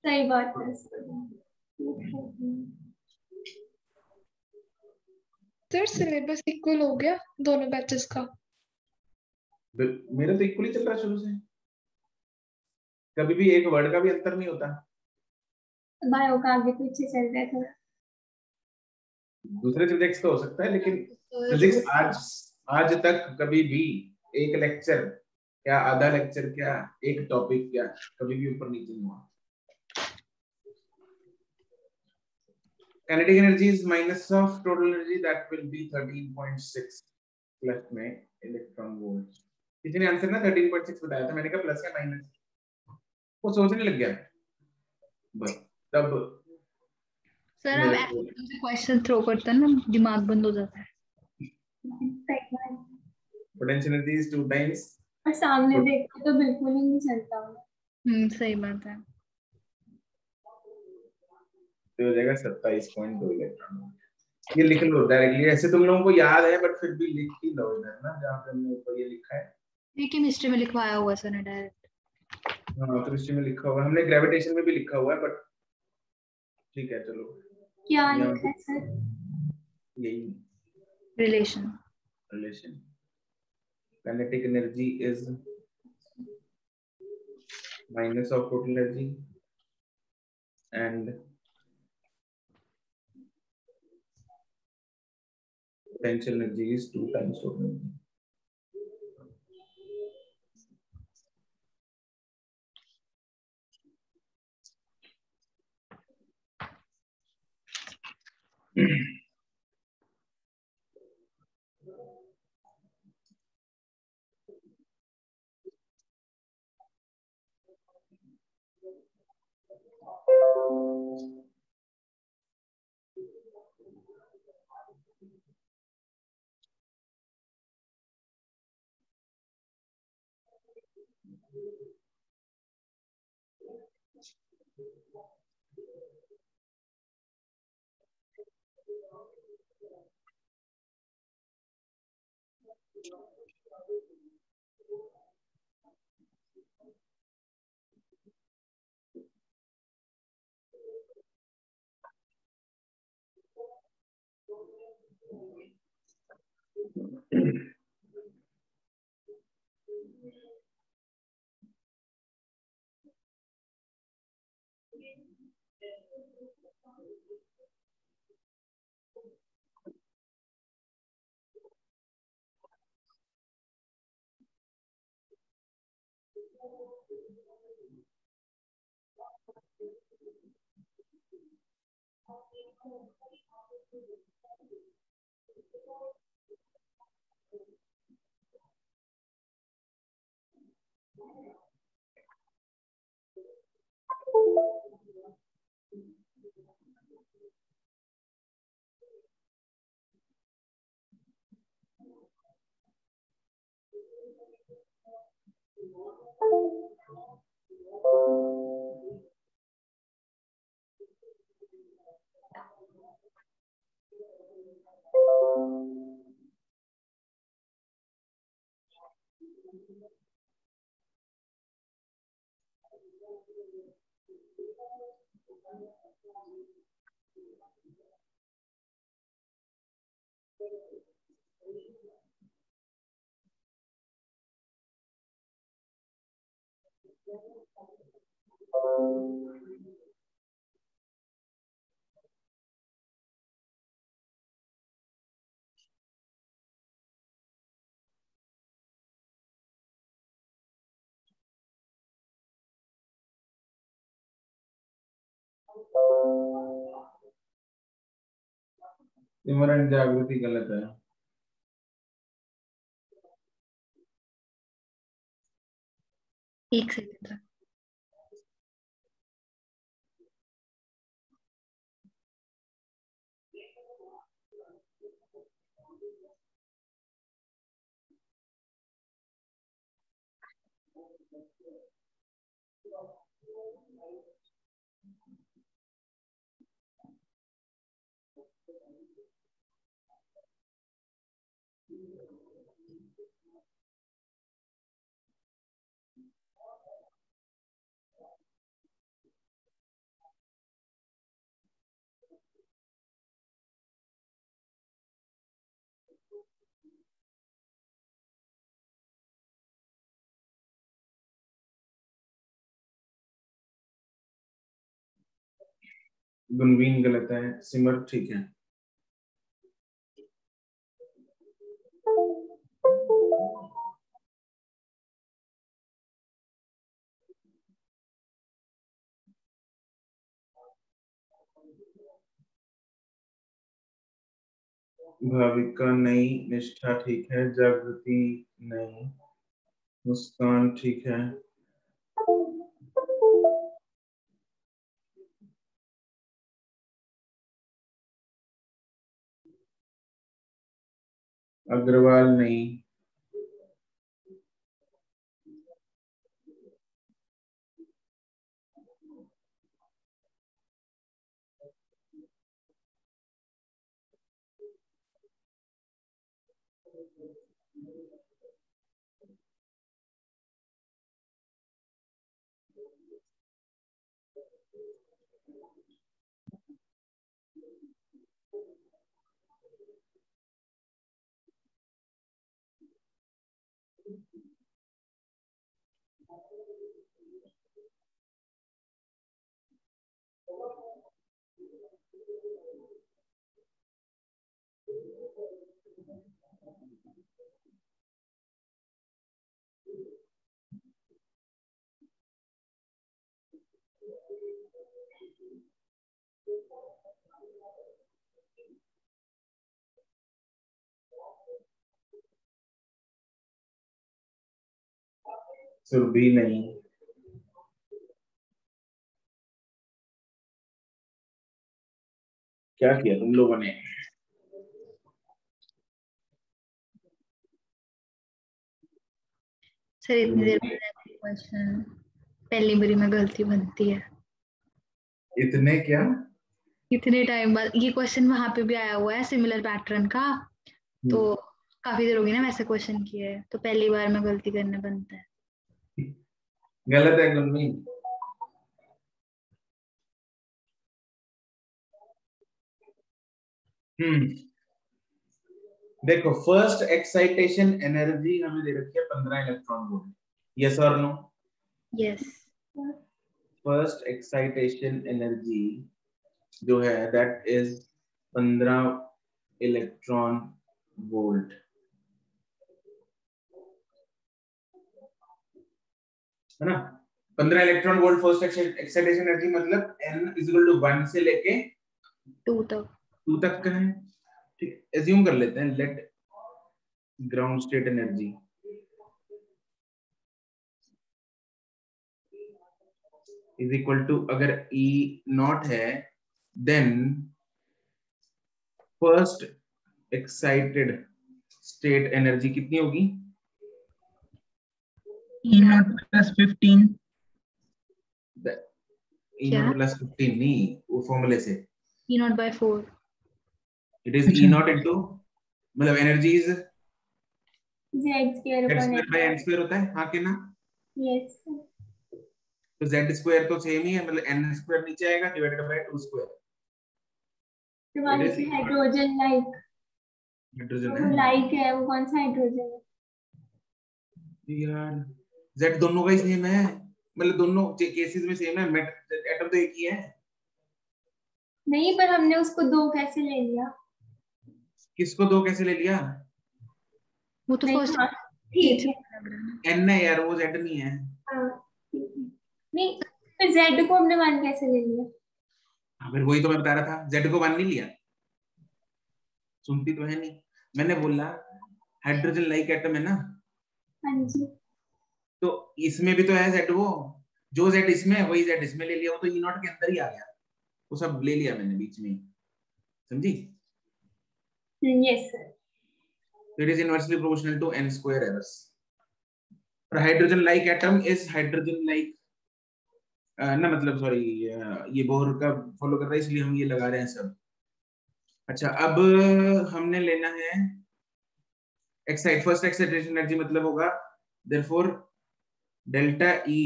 Speaker 2: सही बात है।
Speaker 5: सर सिलेबस इक्वल हो गया दोनों बैचेस का?
Speaker 1: मेरा तो इक्वल ही चल रहा है शुरू से, कभी भी एक वर्ड का भी अंतर नहीं होता।
Speaker 2: बायो का आगे पीछे चल रहा है थोड़ा।
Speaker 1: दूसरे सब्जेक्ट्स तो हो सकता है, लेकिन फिजिक्स आज आज तक कभी भी एक लेक्चर क्या, आधा लेक्चर क्या, एक टॉपिक क्या, कभी भी ऊपर नीचे नहीं हुआ। Kinetic energy is minus of total energy, that will be 13.6 plus में इलेक्ट्रॉन वोल्ट। किसी ने आंसर ना 13.6 बताया था, मैंने कहा प्लस या माइनस, वो सोचने लग गया बस। तब
Speaker 3: सर आप एकदम से क्वेश्चन थ्रो करते हैं ना, दिमाग बंद हो जाता है।
Speaker 1: पोटेंशियल एनर्जी इज 2 टाइम्स,
Speaker 2: और सामने देखो तो बिल्कुल ही नहीं चलता।
Speaker 3: सही बात है।
Speaker 1: तो हो जाएगा 27.2 इलेक्ट्रॉन। ये लिख लो डायरेक्टली, ऐसे तुम लोगों को याद है बट फिर भी लिख ही लो इधर ना, जहाँ पे हमने ऊपर ये लिखा है।
Speaker 3: ये केमिस्ट्री में लिखवाया हुआ सर ने डायरेक्ट।
Speaker 1: हाँ केमिस्ट्री में लिखा हुआ है, हमने ग्रेविटेशन में भी लिखा हुआ है, बट ठीक है चलो।
Speaker 2: क्या लिखा है सर?
Speaker 1: यही
Speaker 3: relation.
Speaker 1: Kinetic energy is minus of total energy and potential energy is 2 times total energy. सिमरन जागृति गलत है।
Speaker 3: एक सेकंड।
Speaker 1: गुनवीन गलत है, सिमर ठीक है। भाविका नहीं, निष्ठा ठीक है, जागृति नहीं, मुस्कान ठीक है, अग्रवाल नहीं, सुरभि नहीं, क्या किया तुम लोगों ने?
Speaker 3: सर इतनी देर में क्वेश्चन पहली बारी में गलती बनती है।
Speaker 1: इतने क्या?
Speaker 3: इतने टाइम बाद ये क्वेश्चन वहां पे भी आया हुआ है सिमिलर पैटर्न का, तो काफी देर होगी ना वैसे क्वेश्चन किए, तो पहली बार में गलती करना बनता है।
Speaker 1: गलत है गुनवीन। देखो फर्स्ट एक्साइटेशन एनर्जी हमें दे रखी है 15 इलेक्ट्रॉन वोल्ट, यस और no?
Speaker 3: Yes.
Speaker 1: First excitation energy जो है दैट इज 15 इलेक्ट्रॉन वोल्ट, है ना? 15 electron volt first excitation energy, मतलब n इक्वल टू 1 से लेके
Speaker 3: 2 तक
Speaker 1: का है। ठीक, एज्यूम कर लेते हैं, let ground state energy is equal to, अगर E नॉट है then first excited state energy कितनी होगी?
Speaker 4: E naught plus 15.
Speaker 1: E naught plus 15 नहीं, वो फॉर्मूले से
Speaker 3: E naught by 4.
Speaker 1: It is E naught into, मतलब energy is
Speaker 2: Z square
Speaker 1: Z
Speaker 2: upon
Speaker 1: square by N square होता है, हाँ के ना?
Speaker 2: yes
Speaker 1: तो Z स्क्वायर तो सेम ही है, मतलब N स्क्वायर नीचे आएगा डिवाइडेड बाय 2 स्क्वायर।
Speaker 2: तो वहाँ से हाइड्रोजन लाइक,
Speaker 1: हाइड्रोजन
Speaker 2: वो
Speaker 1: है
Speaker 2: लाइक है, वो कौन सा हाइड्रोजन है
Speaker 1: यार, Z दोनों का ही सेम है, मतलब दोनों केसेस में सेम है, एटम तो एक ही है।
Speaker 2: नहीं, पर हमने उसको 2 कैसे ले लिया?
Speaker 1: किसको 2 कैसे ले लिया?
Speaker 3: वो तो
Speaker 2: नहीं,
Speaker 3: फर्स्ट
Speaker 2: हाँ, ठीक है,
Speaker 1: N है यार, वो Z नहीं है।
Speaker 2: हाँ, ठीक है। नहीं, फिर Z को हमने 1 कैसे ले लिया?
Speaker 1: फिर वही तो मैं बता रहा था, Z को 1 नहीं लिया, सुनती तो है नहीं। मैंने बोला हाइड्रोजन लाइक एटम है ना,
Speaker 2: हाँ जी,
Speaker 1: तो इसमें भी तो है Z, वो जो Z इसमें है वही Z इसमें ले लिया, वो तो E नॉट के अंदर ही आ गया, वो सब ले लिया मैंने बीच में, समझी?
Speaker 2: Yes sir.
Speaker 1: It is inversely proportional to N square है बस। और hydrogen like atom is hydrogen like ना, मतलब सॉरी, ये बोर का फॉलो कर रहा है इसलिए हम ये लगा रहे हैं सब। अच्छा, अब हमने लेना है एक्साइट, फर्स्ट एक्साइटेशन एनर्जी, मतलब होगा therefore delta E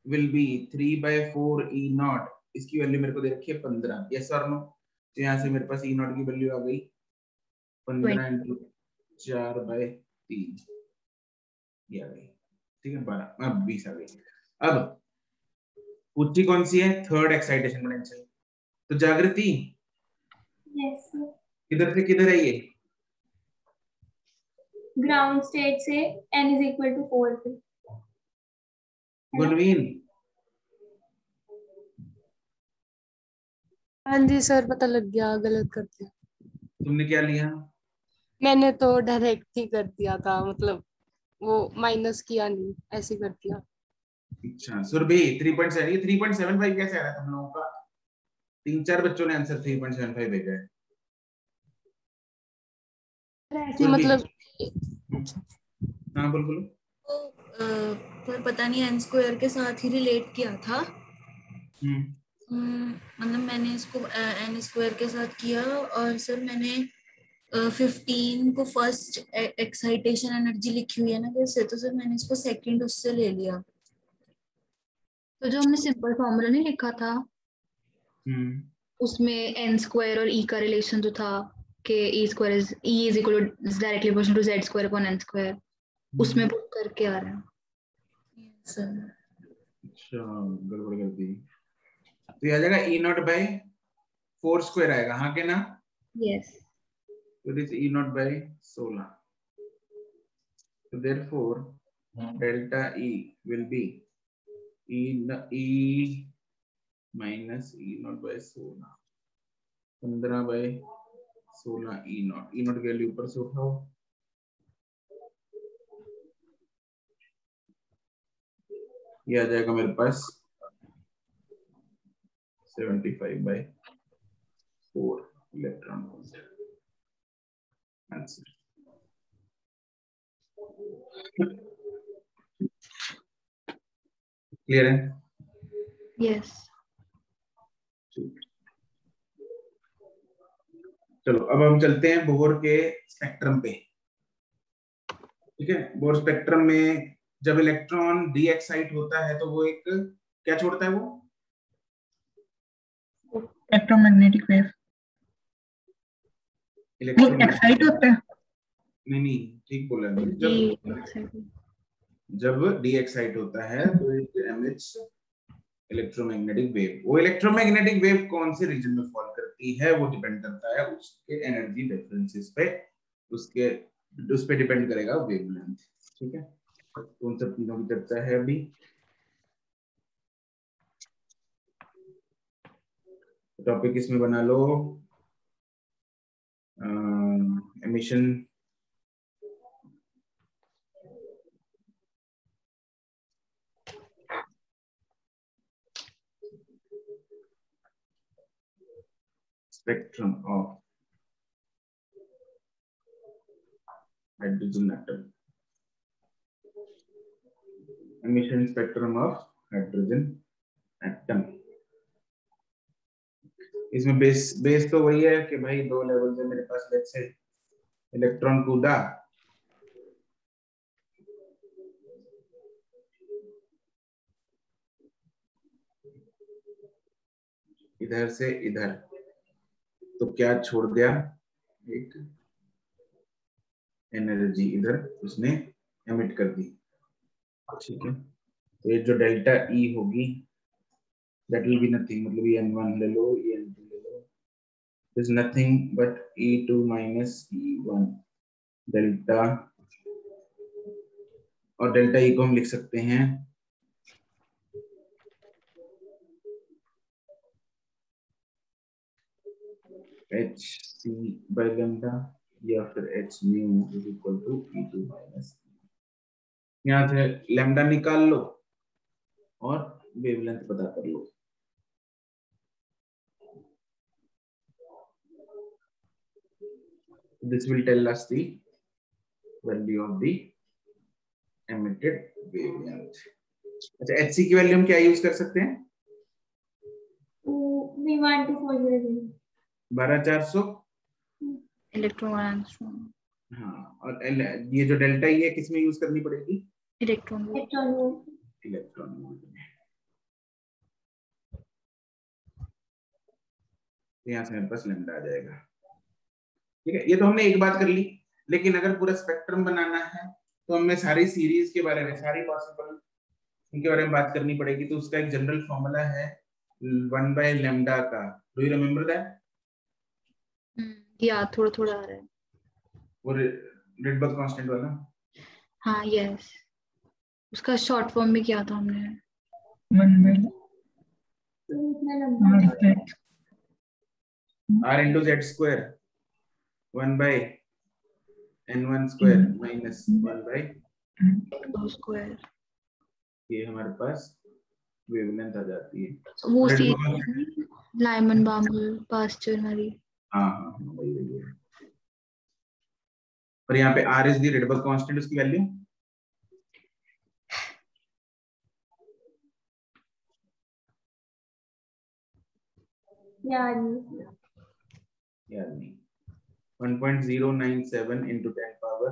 Speaker 1: will be 3/4 E not, इसकी वैल्यू मेरे को दे रखी है 15, यस और नो? तो यहाँ से मेरे पास E नॉट की वैल्यू आ गई 15 × 4/3, ये आ गई, ठीक है 12, अब 20 आ गई। अब पूछी कौन सी है? थर्ड एक्साइटेशन पोटेंशियल, तो जागृति
Speaker 2: यस
Speaker 1: किधर से किधर है ये?
Speaker 2: ग्राउंड स्टेट से n इज इक्वल टू 4 पे।
Speaker 1: गुणवीन
Speaker 6: हाँ जी सर, पता लग गया, गलत कर दिया।
Speaker 1: तुमने क्या लिया?
Speaker 6: मैंने तो डायरेक्ट ही कर दिया था, मतलब वो माइनस किया नहीं, ऐसे कर दिया।
Speaker 1: अच्छा सुरभि 3.7, ये 3.75 कैसे आ रहा है तुम लोगों का? 3-4 बच्चों ने आंसर 3.75 भेजा है।
Speaker 6: ऐसे
Speaker 1: सुरभि
Speaker 6: मतलब
Speaker 1: हाँ बोल बोलो।
Speaker 7: पर पता नहीं n स्क्वायर के साथ ही रिलेट किया था। मतलब मैंने इसको n स्क्वायर के साथ किया और सर मैंने 15 को फर्स्ट एक्साइटेशन एनर्जी लिखी हुई है ना जैसे, तो सर मैंने इसको सेकंड उससे ले लिया।
Speaker 3: तो जो हमने सिंपल फॉर्मूला नहीं लिखा था उसमें n स्क्वायर और e का रिलेशन जो था कि e square is e is equal to directly proportional to z square upon n square, उसमें पुट करके आ रहा है
Speaker 7: सर।
Speaker 1: अच्छा गड़बड़ कर दी। तो ये आ जाएगा e नॉट बाय 4 स्क्वायर आएगा, हाँ के ना?
Speaker 3: Yes.
Speaker 1: So this e naught by 16. So therefore delta e will be e minus e naught by 16, 15 by 16 e naught की वैल्यू ऊपर से उठाओ। ये आ जाएगा मेरे पास 75 by 4 electron volt answer. Clear है?
Speaker 3: यस।
Speaker 1: चलो अब हम चलते हैं बोर के स्पेक्ट्रम पे। ठीक है, बोर स्पेक्ट्रम में जब इलेक्ट्रॉन डी एक्साइट होता है तो वो एक क्या छोड़ता है? वो
Speaker 4: इलेक्ट्रोमैग्नेटिक वेव। एक्साइट होता है?
Speaker 1: नहीं ठीक बोला। जब डी एक्साइट होता है तो इट एमिट्स इलेक्ट्रोमैग्नेटिक वेव। वो इलेक्ट्रोमैग्नेटिक वेव कौन से रीजन में फॉल करती है वो डिपेंड करता है उसके एनर्जी डिफरेंसेस पे, उस पे डिपेंड करेगा वेवलेंथ। ठीक है, तो उन सब चीजों की चर्चा है अभी। टॉपिक इसमें बना लो emission spectrum of hydrogen atom, emission spectrum of hydrogen atom। इसमें बेस तो वही है कि भाई दो लेवल से मेरे पास लेट्स से इलेक्ट्रॉन कूदा, इधर से इधर, तो क्या छोड़ दिया? एक एनर्जी इधर उसने एमिट कर दी। ठीक है, तो ये जो डेल्टा ई होगी दैट विल बी नथिंग, मतलब ये n1 ले लो, ये n2 ले लो, is nothing but e2 minus e1 delta, और डेल्टा ई को हम लिख सकते हैं h c by lambda या फिर h mu is equal to e2 minus, यहाँ से लैम्डा निकाल लो और वेवलेंथ पता कर लो। This will tell us the value of the emitted wavelength। अच्छा hc की वैल्यू हम क्या यूज कर सकते हैं? 12400
Speaker 3: इलेक्ट्रॉन।
Speaker 1: हाँ, और ये जो डेल्टा ई है किसमें यूज करनी पड़ेगी?
Speaker 3: इलेक्ट्रॉन
Speaker 1: वोल्ट में। यहाँ से मेरे पास लैम्डा आ जाएगा। ठीक है, ये तो हमने एक बात कर ली, लेकिन अगर पूरा स्पेक्ट्रम बनाना है तो हमें सारी सीरीज के बारे में, सारी पॉसिबल इनके बारे में बात करनी पड़ेगी। तो उसका एक जनरल फॉर्मूला है 1 by lambda का, डू यू रिमेम्बर दैट?
Speaker 3: या थोड़ा थोड़ा आ रहा है।
Speaker 1: वो रिडबर्ग कांस्टेंट वाला।
Speaker 3: हाँ यस, उसका शॉर्ट फॉर्म में किया था हमने।
Speaker 4: 1 by
Speaker 2: तो इतना लंबा
Speaker 1: r into z square 1 by n1 square minus 1 by
Speaker 3: दो स्क्वायर,
Speaker 1: ये हमारे पास वेवलेंथ आ जाती है।
Speaker 3: वो
Speaker 1: Redberg
Speaker 3: सी लाइमन बामर पास्चर वाली।
Speaker 1: हाँ वही है। और यहाँ पे r is the Rydberg constant, उसकी वैल्यू
Speaker 2: याद
Speaker 1: नहीं 1.097 into 10 power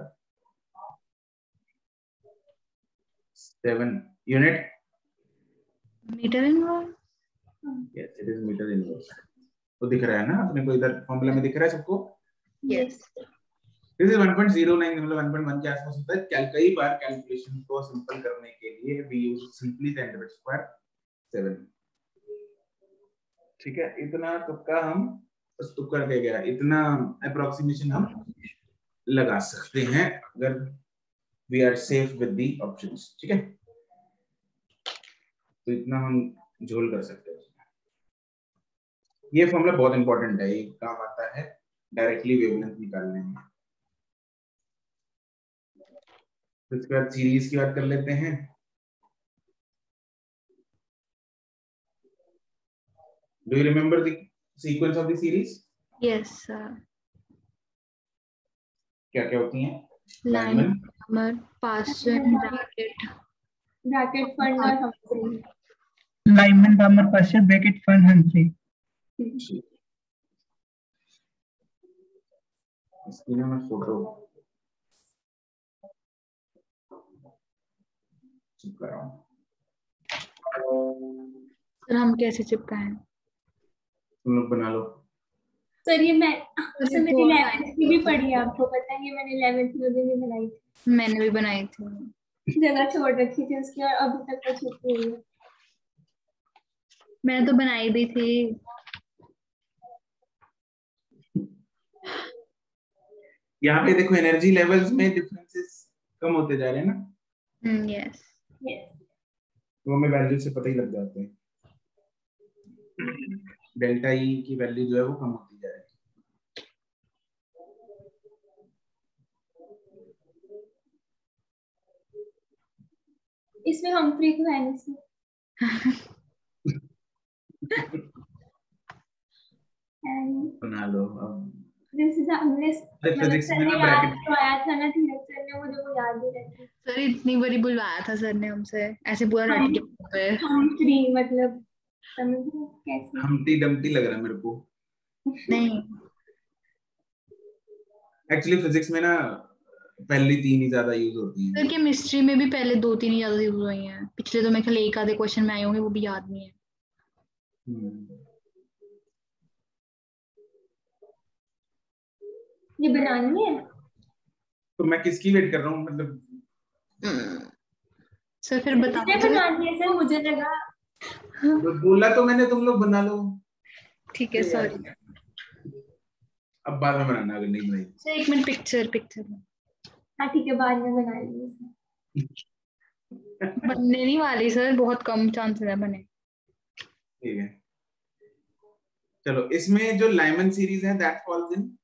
Speaker 1: 7 unit.
Speaker 3: Metre inverse.
Speaker 1: Yes, it is meter inverse. तो दिख रहा है ना अपने को, इधर फॉर्मूला में दिख रहा है सबको।
Speaker 3: यस,
Speaker 1: दिस इज 1.09 मतलब 1.1 के आसपास होता है। कई बार कैलकुलेशन को सिंपल करने के लिए we use simply 10 to the power 7। ठीक है, इतना तुक्का हम बस तुक्का करके गया, इतना अप्रोक्सीमेशन हम लगा सकते हैं अगर we are safe with the options. ठीक है, तो इतना हम झोल कर सकते हैं। ये फॉर्मूला बहुत इंपॉर्टेंट है, ये काम आता है डायरेक्टली वेवलेंथ निकालने में। इसके बाद सीरीज की बात कर लेते हैं। Do you remember the sequence of the series?
Speaker 3: Yes sir.
Speaker 1: क्या क्या होती हैं?
Speaker 3: लाइमन बामर पास्चर
Speaker 2: ब्रैकेट फंड और Humphry.
Speaker 4: Lyman Palmer Pasteur Beckett Fun Humphrey।
Speaker 1: इसकी ना मैं फोटो चिपका रहा हूँ।
Speaker 3: सर हम कैसे चिपकाएं?
Speaker 1: तुम लोग बना लो।
Speaker 2: सर ये मैं सर मेरी 11th की भी पढ़ी है, आपको पता है, ये मैंने 11th में भी बनाई थी।
Speaker 3: मैंने भी बनाई थी,
Speaker 2: जगह छोड़ रखी थी उसकी और अभी तक वो छुपी हुई है।
Speaker 3: मैंने तो बनाई भी थी।
Speaker 1: यहाँ पे देखो एनर्जी लेवल्स में डिफरेंसेस कम होते जा रहे हैं ना।
Speaker 3: यस
Speaker 1: वो हमें वैल्यू से पता ही लग जाते हैं। डेल्टा ई की वैल्यू जो है वो कम होती जा रही है।
Speaker 2: इसमें हम्फ्री को है नहीं।
Speaker 1: बना लो अब।
Speaker 2: दिस इज हमने
Speaker 1: फिजिक्स में ना
Speaker 2: याद
Speaker 1: ब्रैकेट
Speaker 2: करवाया था ना, धीरज सर ने, मुझे वो याद ही रहती।
Speaker 3: सर इतनी बड़ी बुलवाया था सर ने हमसे, ऐसे पूरा रट गया।
Speaker 2: हम्फ्री मतलब समझ रहे कैसे?
Speaker 1: हमटी डमटी लग रहा है मेरे को।
Speaker 3: नहीं
Speaker 1: एक्चुअली फिजिक्स में ना पहली 3 ही ज्यादा यूज होती हैं।
Speaker 3: सर केमिस्ट्री में भी पहले 2-3 ही ज्यादा यूज हुई हैं, पिछले तो मैं खाली एक आधे क्वेश्चन में आए होंगे, वो भी याद नहीं है।
Speaker 2: ये बनानी है
Speaker 1: तो मैं किसकी वेट कर रहा हूँ मतलब?
Speaker 3: सर फिर बताओ।
Speaker 2: बनानी है सर, मुझे लगा
Speaker 1: बोला तो मैंने तुम लोग बना लो।
Speaker 3: ठीक है सॉरी।
Speaker 1: अब बाद में बनाना अगर नहीं बनाई।
Speaker 3: सर एक मिनट, पिक्चर
Speaker 2: हाँ ठीक है, बाद में बना लेंगे।
Speaker 3: बनने नहीं वाली सर, बहुत कम चांसेस है बने।
Speaker 1: ठीक है, चलो इसमें जो लाइमन सीरीज है दैट फॉल्स इन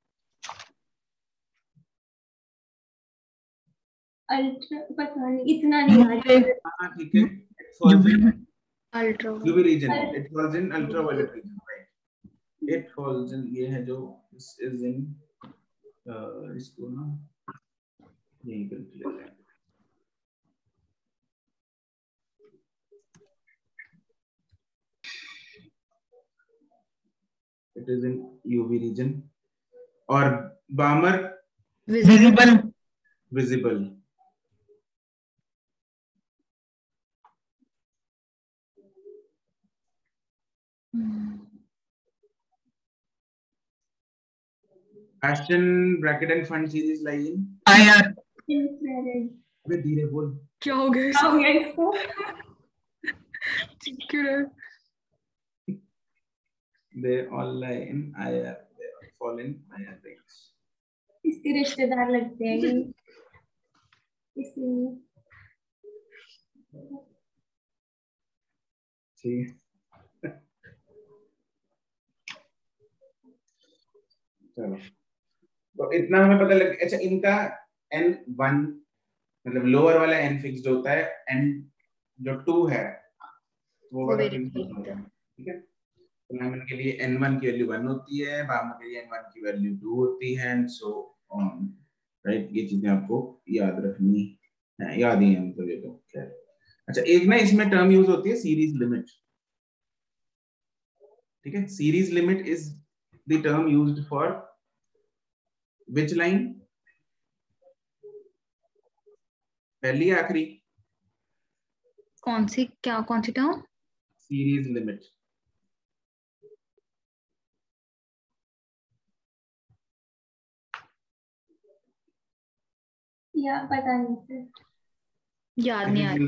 Speaker 2: अल्ट्रा, पता नहीं, इतना नहीं याद।
Speaker 1: हाँ ठीक है, it falls in
Speaker 3: ultra
Speaker 1: UV region, it falls in ultraviolet region, right? It falls in, ये है जो is in इसको ना यही करके लेते हैं। It is in UV region और बामर visible Ashton bracket and fund series lie in
Speaker 4: IR।
Speaker 1: अबे धीरे बोल।
Speaker 3: क्या हो गया
Speaker 2: क्या हो गया इसको?
Speaker 1: they all lie in IR, they all fall in IR range.
Speaker 2: इसके रिश्तेदार लगते हैं ये, इसलिए
Speaker 1: ठीक है, चलो तो इतना हमें पता लग। अच्छा, इनका n1 मतलब लोअर वाला n फिक्स्ड होता है, n जो 2 है वो वाला फिक्स्ड होता है, ठीक है। तो लाइमन के लिए n1 की वैल्यू 1 होती है, बामन के लिए n1 की वैल्यू 2 होती है, एंड सो ऑन, राइट। ये चीजें आपको याद रखनी है, याद ही है मतलब ये तो खैर। अच्छा, एक ना इसमें टर्म यूज होती है सीरीज लिमिट, ठीक है। Series limit is the term used for which line, पहली आखिरी?
Speaker 3: कौन सी टर्म?
Speaker 1: Series limit.
Speaker 2: या पता नहीं सर,
Speaker 3: याद नहीं आ रही।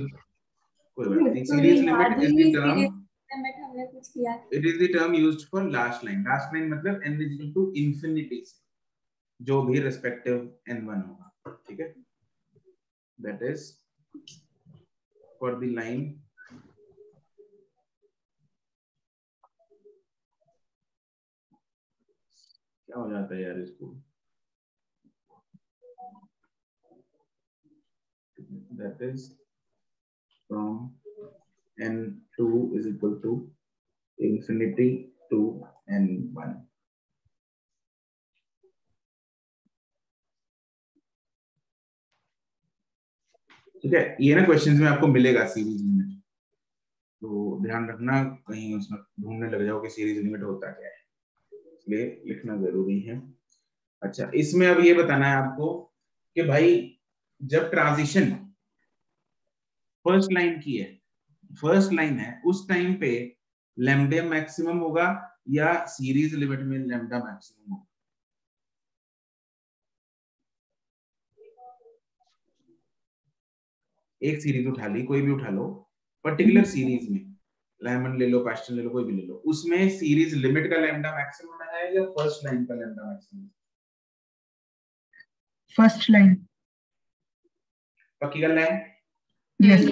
Speaker 1: कोई बात नहीं। Series limit is the term,
Speaker 2: limit हमने कुछ किया,
Speaker 1: it is the term used for last line. Last line मतलब n is equal to infinity से जो भी रिस्पेक्टिव n1 होगा, ठीक है। That is for the line क्या हो जाता है यार इसको, that is from n2 is equal to infinity to n1। ठीक है, ये ना क्वेश्चंस में आपको मिलेगा सीरीज लिमिट, तो ध्यान रखना कहीं उसमें ढूंढने लग जाओ कि सीरीज लिमिट होता क्या है, इसलिए लिखना जरूरी है। अच्छा, इसमें अब ये बताना है आपको कि भाई जब ट्रांजिशन फर्स्ट लाइन की है, फर्स्ट लाइन है, उस टाइम पे लैम्डा मैक्सिमम होगा या सीरीज लिमिट में लैम्डा मैक्सिमम होगा? एक सीरीज उठा ली, कोई भी उठा लो, पर्टिकुलर सीरीज में लाइमन ले लो, पास्टन ले लो, कोई भी ले लो, उसमें सीरीज लिमिट का लैम्डा मैक्सिमम है या फर्स्ट लाइन का लैम्डा मैक्सिमम?
Speaker 4: First line.
Speaker 1: पक्की गल है?
Speaker 4: यस,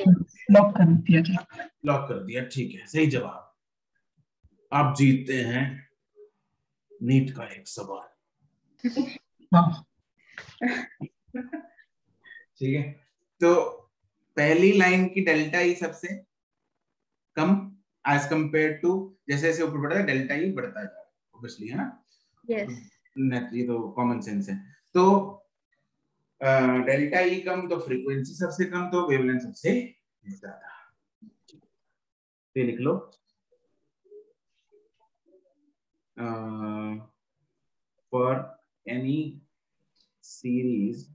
Speaker 4: लॉक कर दिया जाए।
Speaker 1: लॉक कर दिया, ठीक है, सही जवाब। आप जीतते हैं नीट का एक सवाल। ठीक है, तो पहली लाइन की डेल्टा ई सबसे कम एज कंपेयर टू, जैसे जैसे ऊपर बढ़ता है डेल्टा ई बढ़ता है ऑब्वियसली, है ना?
Speaker 3: यस,
Speaker 1: ये तो कॉमन सेंस है। तो डेल्टा ई कम तो फ्रीक्वेंसी सबसे कम तो वेवलेंथ सबसे ज्यादा। ये लिख लो, for any series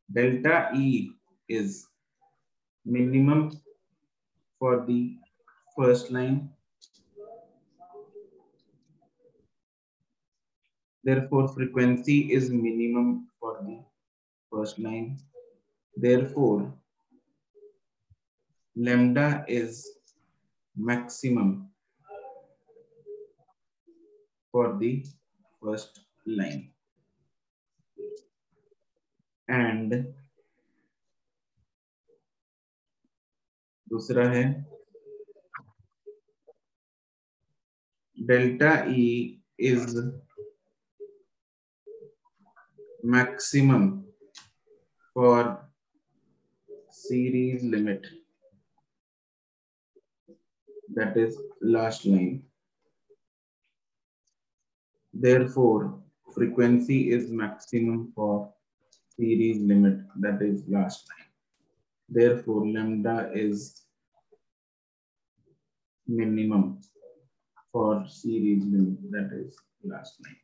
Speaker 1: delta E is minimum for the first line, therefore frequency is minimum for the first line, therefore lambda is maximum for the first line, and दूसरा है delta E is maximum for series limit, that is last line, therefore frequency is maximum for series limit, that is last line, therefore lambda is minimum for series limit, that is last line।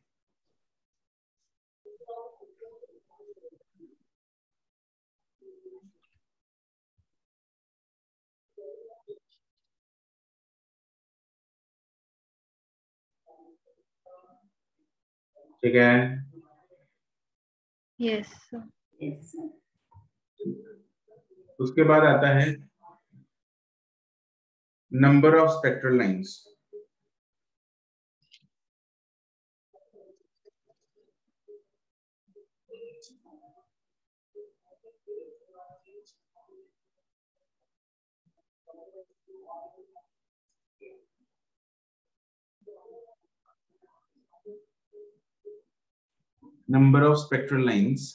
Speaker 1: ठीक है,
Speaker 3: yes.
Speaker 2: Yes, sir.
Speaker 1: उसके बाद आता है number of spectral lines. Number of spectral lines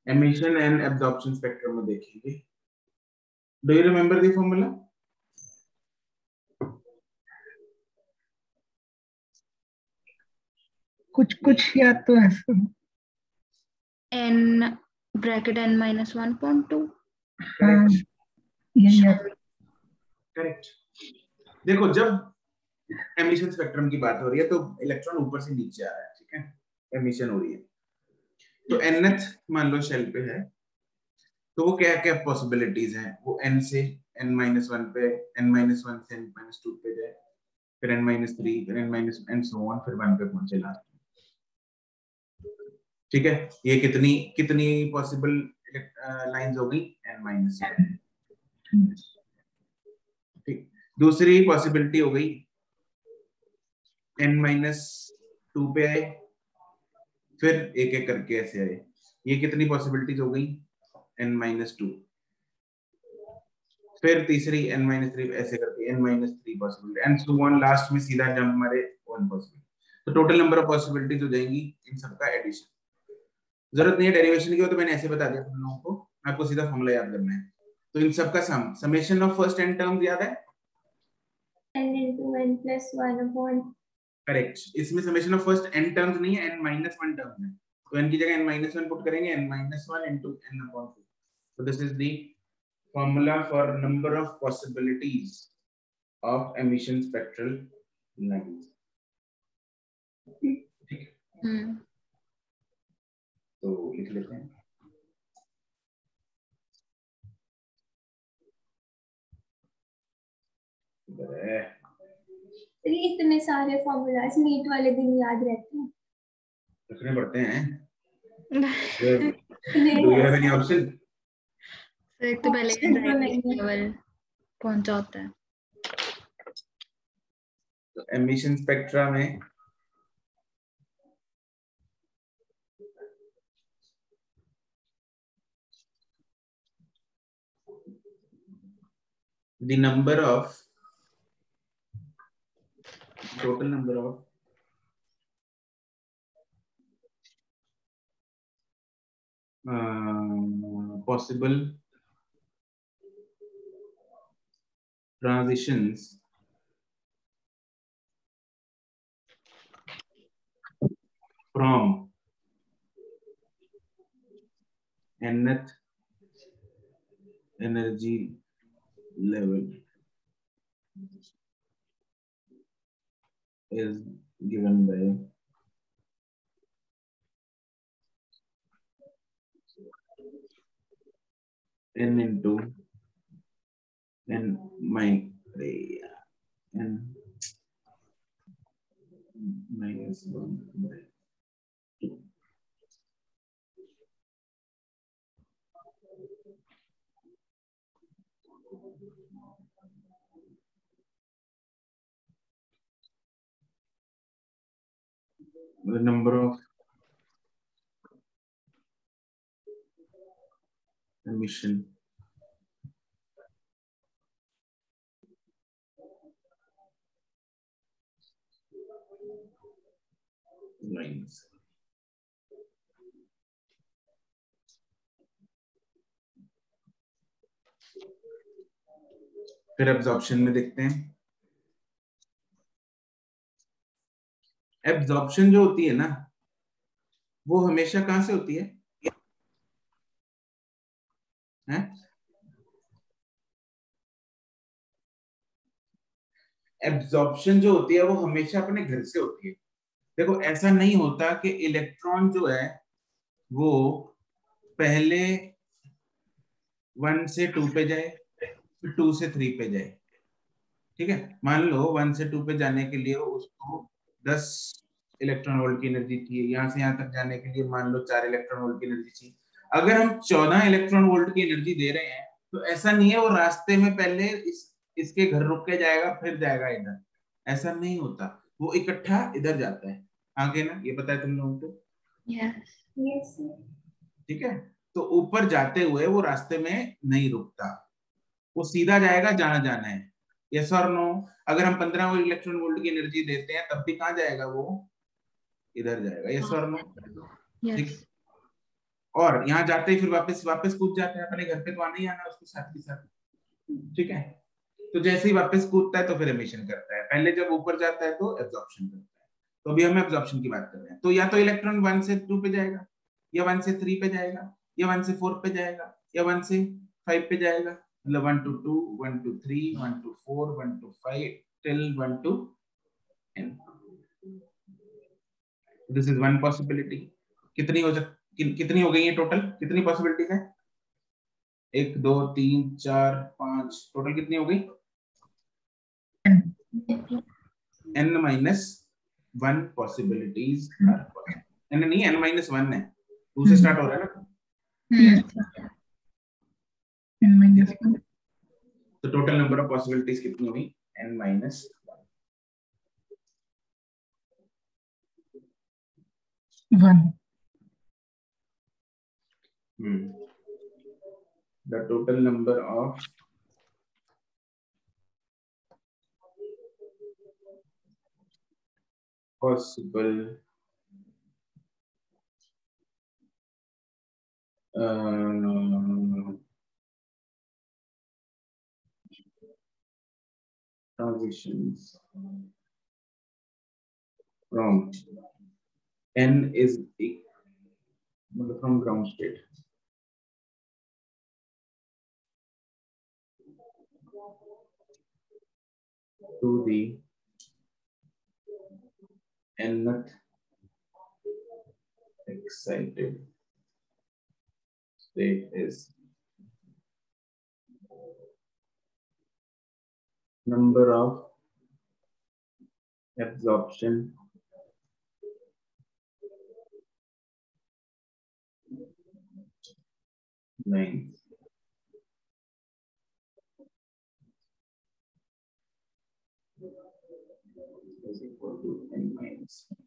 Speaker 1: emission and absorption spectrum में देखेंगे। Do you remember the formula?
Speaker 4: कुछ याद तो है sir.
Speaker 3: n bracket n minus 1.2।
Speaker 4: हाँ, यही याद।
Speaker 1: करेक्ट। देखो जब एमिशन स्पेक्ट्रम की बात हो रही है तो इलेक्ट्रॉन ऊपर से नीचे आ रहा है, ठीक है, एमिशन हो रही है। तो nth मान लो शेल पे है, तो वो क्या क्या पॉसिबिलिटीज हैं? वो n से n-1 पे, n-1 से n-2 पे जाए, फिर n-3, फिर n-n so on, फिर 1 पे पहुंचे लास्ट में। ठीक है, ये कितनी पॉसिबल लाइंस हो गई? n-1। ठीक, दूसरी पॉसिबिलिटी हो गई n-2 पे आए, फिर एक एक करके ऐसे आए। ये कितनी पॉसिबिलिटीज हो गई? n-2। फिर तीसरी n-3, ऐसे करके n-3 possibility, and so on, last में सीधा जंप मारे 1 पॉसिबिलिटी। तो टोटल नंबर ऑफ पॉसिबिलिटीज हो जाएंगी इन सबका एडिशन। जरूरत नहीं है डेरिवेशन की, हो तो मैंने ऐसे बता दिया तुम लोगों को, आपको सीधा फॉर्मूला याद करना है। तो इन सबका summation of first n terms याद है?
Speaker 2: n into n plus 1 upon।
Speaker 1: Correct, इसमें summation of first n terms नहीं है, n-1 टर्म्स है। तो n की जगह n-1 पुट करेंगे, n-1 into n/2। so this is the formula for number of possibilities of emission spectral lines। ठीक है, तो लिख लेते हैं।
Speaker 2: इतने सारे फॉर्मूलाज नीट वाले दिन याद रहते हैं,
Speaker 1: रखने पड़ते हैं।
Speaker 2: नहीं
Speaker 1: Do you have
Speaker 2: है।
Speaker 1: any option?
Speaker 3: एक तो पहले
Speaker 2: Option तो नहीं है।
Speaker 3: लेवल पहुंचा होता है।
Speaker 1: तो एमिशन स्पेक्ट्रा में the number of total number of possible transitions from nth energy level is given by n into n minus 1 by 2। The number of emission lines। फिर एब्जॉर्प्शन में देखते हैं। एब्जॉर्प्शन जो होती है ना, वो हमेशा कहां से होती है? एब्जॉर्प्शन जो होती है वो हमेशा अपने घर से होती है। देखो ऐसा नहीं होता कि इलेक्ट्रॉन जो है वो पहले 1 से 2 पे जाए, फिर 2 से 3 पे जाए। ठीक है, मान लो 1 से 2 पे जाने के लिए उसको 10 इलेक्ट्रॉन वोल्ट की एनर्जी चाहिए, यहाँ से यहाँ तक जाने के लिए मान लो 4 इलेक्ट्रॉन वोल्ट की एनर्जी चाहिए। अगर हम 14 इलेक्ट्रॉन वोल्ट की एनर्जी दे रहे हैं तो ऐसा नहीं है वो रास्ते में पहले इसके घर रुक के जाएगा फिर जाएगा इधर, ऐसा नहीं होता, वो इकट्ठा इधर जाता है। आगे ना, ये पता है तुम लोगों को?
Speaker 3: यस
Speaker 2: यस
Speaker 1: ठीक है, तो ऊपर जाते हुए वो रास्ते में नहीं रुकता, वो सीधा जाएगा जहां जाना है। यस और नो? अगर हम 15 इलेक्ट्रॉन वोल्ट की एनर्जी देते हैं तब भी कहाँ जाएगा वो? इधर जाएगा। यस और नो? ठीक।
Speaker 3: यस
Speaker 1: और यहाँ जाते ही फिर वापस वापस कूद जाता है अपने घर पे, तो आना ही आना उसके साथ के साथ। ठीक है, तो जैसे ही वापस कूदता है तो फिर एमिशन करता है, पहले जब ऊपर जाता है तो एब्जॉर्प्शन करता है। तो अभी हम एब्जॉर्प्शन की बात कर रहे हैं, तो या तो इलेक्ट्रॉन 1 से 2 पे जाएगा, या 1 से 3 पे जाएगा, या 1 से 4 पे जाएगा, या 1 से 5 पे जाएगा, मतलब 1 to 2, 1 to 3, 1 to 4, 1 to 5 till 1 to n. This is one possibility. कितनी हो गई है टोटल? कितनी पॉसिबिलिटीज है? 1 2 3 4 5, टोटल कितनी हो गई? n minus 1 possibilities are possible. n नहीं, n minus 1 है, 2 से स्टार्ट हो रहा है ना। तो टोटल नंबर ऑफ पॉसिबिलिटीज कितनी हुई? n minus
Speaker 4: 1.
Speaker 1: The total number of possible transitions from n is from ground state to the nth excited state is number of absorption lines is equal to n minus 1.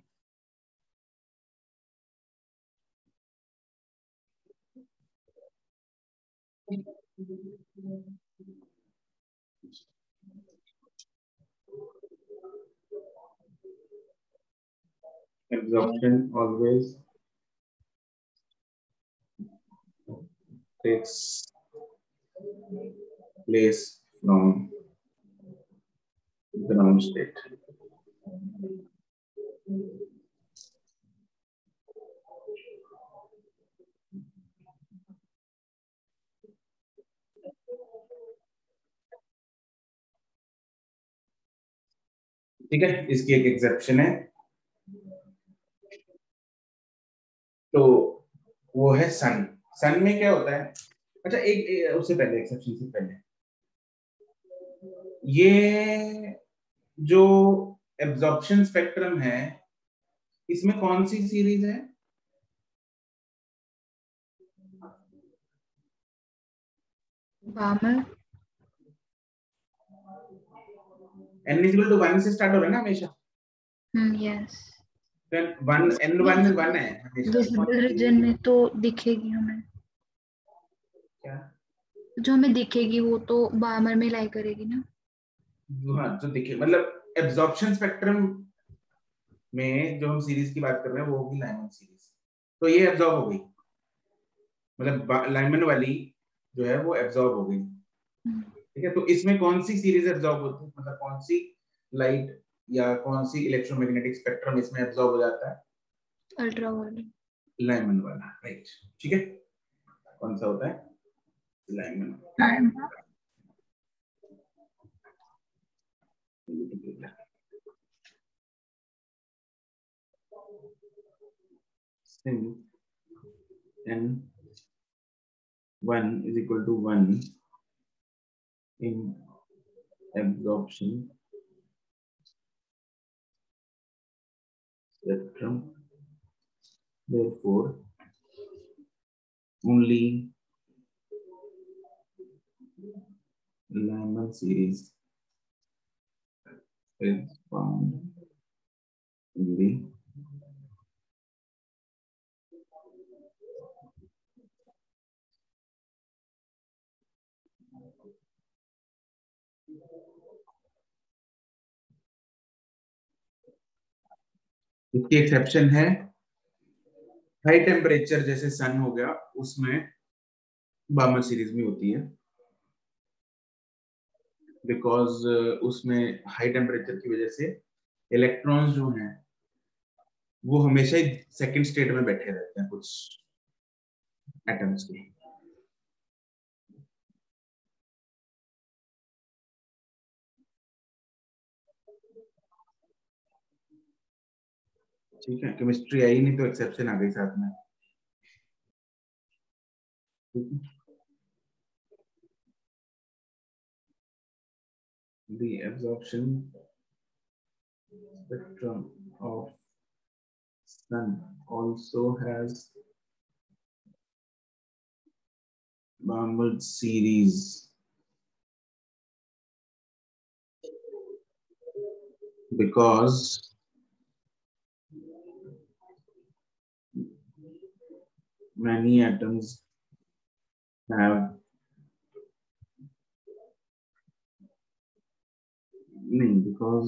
Speaker 1: Absorption always takes place from ground state. ठीक है, इसकी एक exception है, तो वो है सन। सन में क्या होता है? अच्छा, उससे पहले, एक्सेप्शन से पहले, ये जो एब्जॉर्प्शन स्पेक्ट्रम है इसमें कौन सी सीरीज है?
Speaker 3: बामर
Speaker 1: n इक्वल टू 1 से स्टार्ट हो रहा है ना हमेशा।
Speaker 3: यस
Speaker 1: तो 1 n1 है हमेशा।
Speaker 3: विजिबल रीजन में तो दिखेगी हमें,
Speaker 1: क्या?
Speaker 3: जो हमें दिखेगी वो तो बामर में लाई करेगी ना।
Speaker 1: हाँ, जो दिखे, मतलब एब्जॉर्प्शन स्पेक्ट्रम में जो हम सीरीज की बात कर रहे हैं वो होगी लाइमन सीरीज। तो ये एब्जॉर्ब हो गई, मतलब लाइमन वाली जो है वो एब्जॉर्ब हो गई। ठीक है, तो इसमें कौन सी सीरीज एब्जॉर्ब होती है, मतलब कौन सी लाइट या कौन सी इलेक्ट्रोमैग्नेटिक स्पेक्ट्रम इसमें एब्जॉर्ब हो जाता है?
Speaker 3: अल्ट्रावायलेट,
Speaker 1: लाइमन वाला, राइट। ठीक है, कौन सा होता है? Lyman. n1 is equal to 1 in absorption spectrum, therefore only Lyman series is found in the इसकी एक्सेप्शन है हाई टेम्परेचर जैसे सन हो गया उसमें बामर सीरीज में होती है बिकॉज उसमें हाई टेम्परेचर की वजह से इलेक्ट्रॉन्स जो हैं वो हमेशा ही सेकंड स्टेट में बैठे रहते हैं कुछ एटम्स के। ठीक है, केमिस्ट्री आई नहीं तो एक्सेप्शन आ गई साथ में। The absorption spectrum of sun also has Balmer series because many atoms have because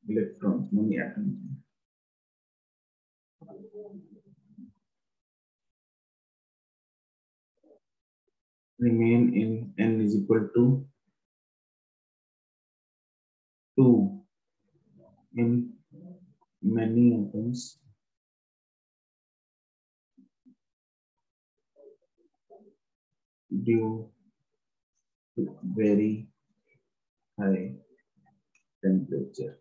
Speaker 1: electrons, many atoms remain in n is equal to 2 in many atoms due to very high temperature.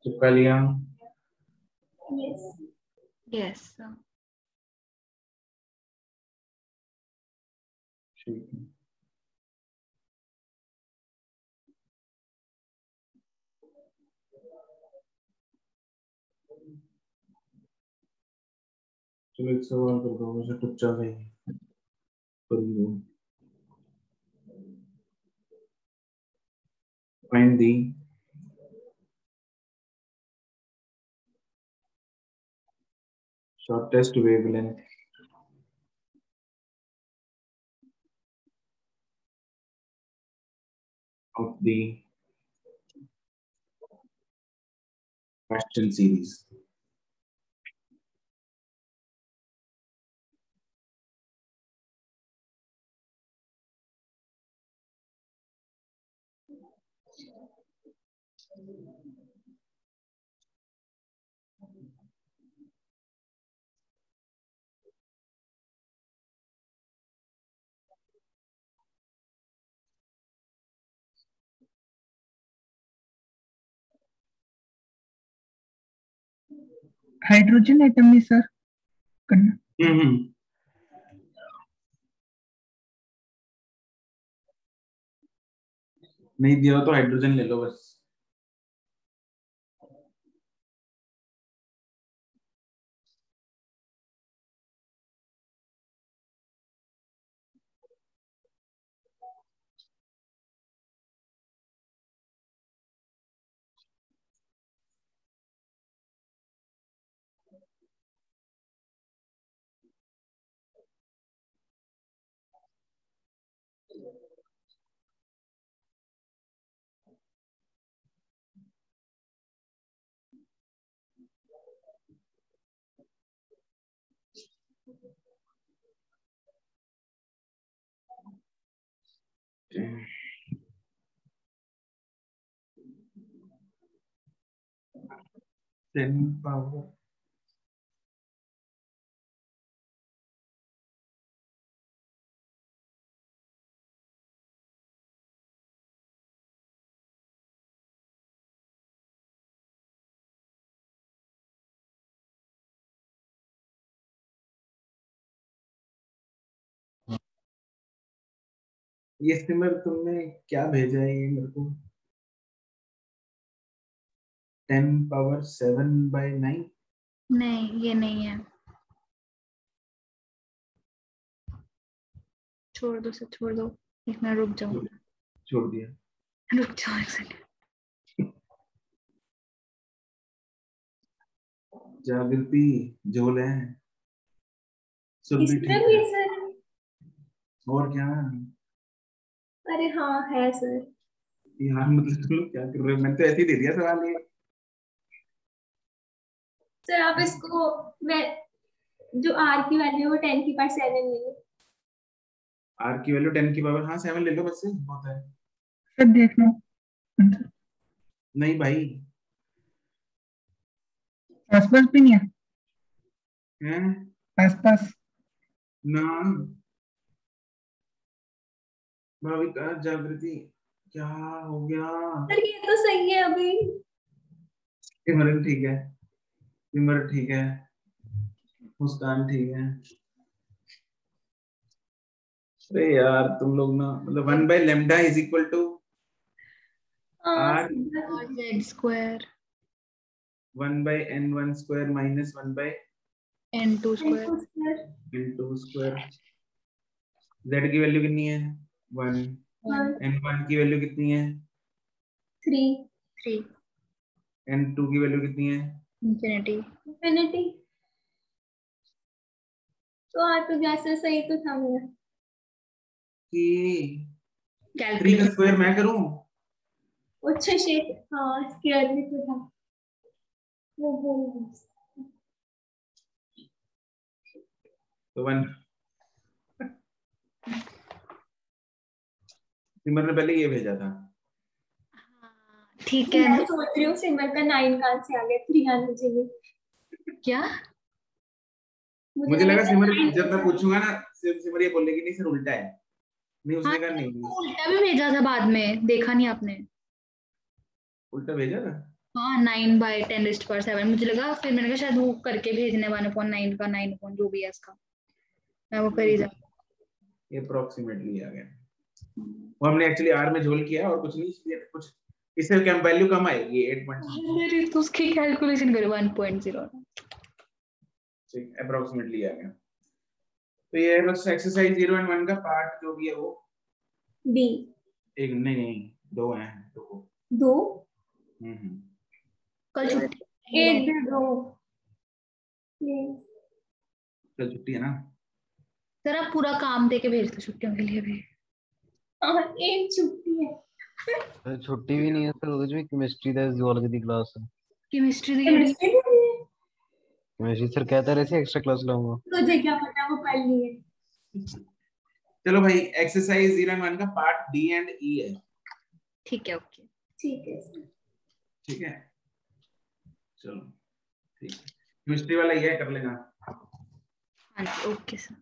Speaker 1: चुका लिया?
Speaker 2: Yes.
Speaker 3: Yes.
Speaker 1: ठीक है। चलो एक सवाल कर दो, मुझे टुच्चा नहीं कर दो। Find the shortest wavelength of the question series.
Speaker 4: Hydrogen atom में सर करना।
Speaker 1: नहीं दिया हो तो हाइड्रोजन ले लो बस। पावर ये सिमर तुमने क्या भेजा है ये मेरे को? 10⁻7/9।
Speaker 3: नहीं ये नहीं है, छोड़ दो सर, छोड़ दो, एक मिनट रुक जाओ,
Speaker 1: छोड़ दिया।
Speaker 3: रुक जाओ एक सेकंड।
Speaker 1: जागृति झोल है, सुरभि
Speaker 2: इसमें
Speaker 1: ठीक
Speaker 2: भी
Speaker 1: है,
Speaker 2: सर?
Speaker 1: और क्या
Speaker 2: अरे हाँ है सर।
Speaker 1: यार, मतलब तुम लोग क्या कर रहे हो? मैंने तो ऐसे ही दे दिया सवाल ये।
Speaker 2: सर आप इसको, मैं जो r की वैल्यू है वो 10⁻7 लेंगे।
Speaker 1: r की वैल्यू 10⁻, हाँ 7 ले लो, बस से बहुत है।
Speaker 4: सर देख लो,
Speaker 1: नहीं भाई,
Speaker 4: आसपास भी नहीं है,
Speaker 1: हैं
Speaker 4: आसपास।
Speaker 1: ना भाविका, जागृति क्या हो गया?
Speaker 2: सर ये तो सही है अभी।
Speaker 1: सिमरन ठीक है, सिमर ठीक है, मुस्कान ठीक है। अरे यार तुम लोग ना, मतलब 1/λ इज इक्वल टू
Speaker 2: हाँ
Speaker 1: r
Speaker 3: और z square
Speaker 1: 1/n1 square minus 1/n2
Speaker 3: n2 square
Speaker 1: square. z की वैल्यू कितनी है? 1। n1 की वैल्यू कितनी है?
Speaker 2: 3
Speaker 3: 3
Speaker 1: n2 की वैल्यू कितनी है?
Speaker 3: इंफिनिटी।
Speaker 2: इंफिनिटी। तो आप तो जैसे सही तो था मेरा।
Speaker 1: कि 3 का
Speaker 3: कैलकुलेशन
Speaker 1: स्क्वायर मैं करूं?
Speaker 2: अच्छा शेप, हाँ स्क्वायर भी तो था वो।
Speaker 1: तो 1। सिमर ने पहले ये भेजा था।
Speaker 3: ठीक है।
Speaker 2: मैं सोच रही हूँ सिमर का 9 कहाँ से आ गया, 3 आना चाहिए।
Speaker 3: क्या?
Speaker 1: मुझे लगा सिमर,
Speaker 2: 9
Speaker 1: जब मैं पूछूंगा ना, सिमर ये बोलेगी नहीं सर उल्टा है। नहीं,
Speaker 3: हाँ
Speaker 1: उसने कहा नहीं,
Speaker 3: उल्टा भी भेजा था बाद में, देखा नहीं आपने?
Speaker 1: उल्टा भेजा था।
Speaker 3: हाँ 9/10⁻7 मुझे लगा, फिर मैंने कहा शायद वो करके भेजने 1/9 का 9 जो भी है इसका, मैं वो कर ही जाऊँ।
Speaker 1: ये अप्रोक्सीमेटली आ गया। वो हमने एक्चुअली आर में झोल किया और कुछ नहीं, इसलिए कुछ इससे कम वैल्यू कम आएगी 8.6।
Speaker 3: मेरी तो उसकी कैलकुलेशन करो 1.0।
Speaker 1: ठीक, अप्रोक्सीमेटली आ गया। तो ये है बस एक्सरसाइज 0 और 1 का पार्ट जो भी है वो
Speaker 2: डी।
Speaker 1: एक नहीं 2 हैं,
Speaker 2: दो
Speaker 3: कल छुट्टी
Speaker 2: एक दे दो
Speaker 1: कल छुट्टी है ना?
Speaker 3: सर आप पूरा काम दे के भेजते छुट्टियों के लिए भी।
Speaker 2: और एक छुट्टी है।
Speaker 8: सर छुट्टी भी नहीं है सर, ਉਹਦੇ ਵਿੱਚ केमिस्ट्री ਦਾ जूलॉजी ਦੀ क्लास है।
Speaker 3: केमिस्ट्री दी
Speaker 2: केमिस्ट्री भी नहीं है?
Speaker 8: केमिस्ट्री सर कहता रहे थे एक्स्ट्रा क्लास लाऊंगा।
Speaker 2: तुझे क्या पता वो कर लिए।
Speaker 1: चलो भाई, एक्सरसाइज 0 और 1 का पार्ट डी एंड ई है।
Speaker 3: ठीक है, ओके
Speaker 2: ठीक है सर।
Speaker 1: ठीक है, चलो ठीक है, केमिस्ट्री वाला ये कर लेना।
Speaker 3: हाँ जी, okay sir,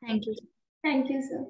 Speaker 3: thank you.
Speaker 2: Thank you sir.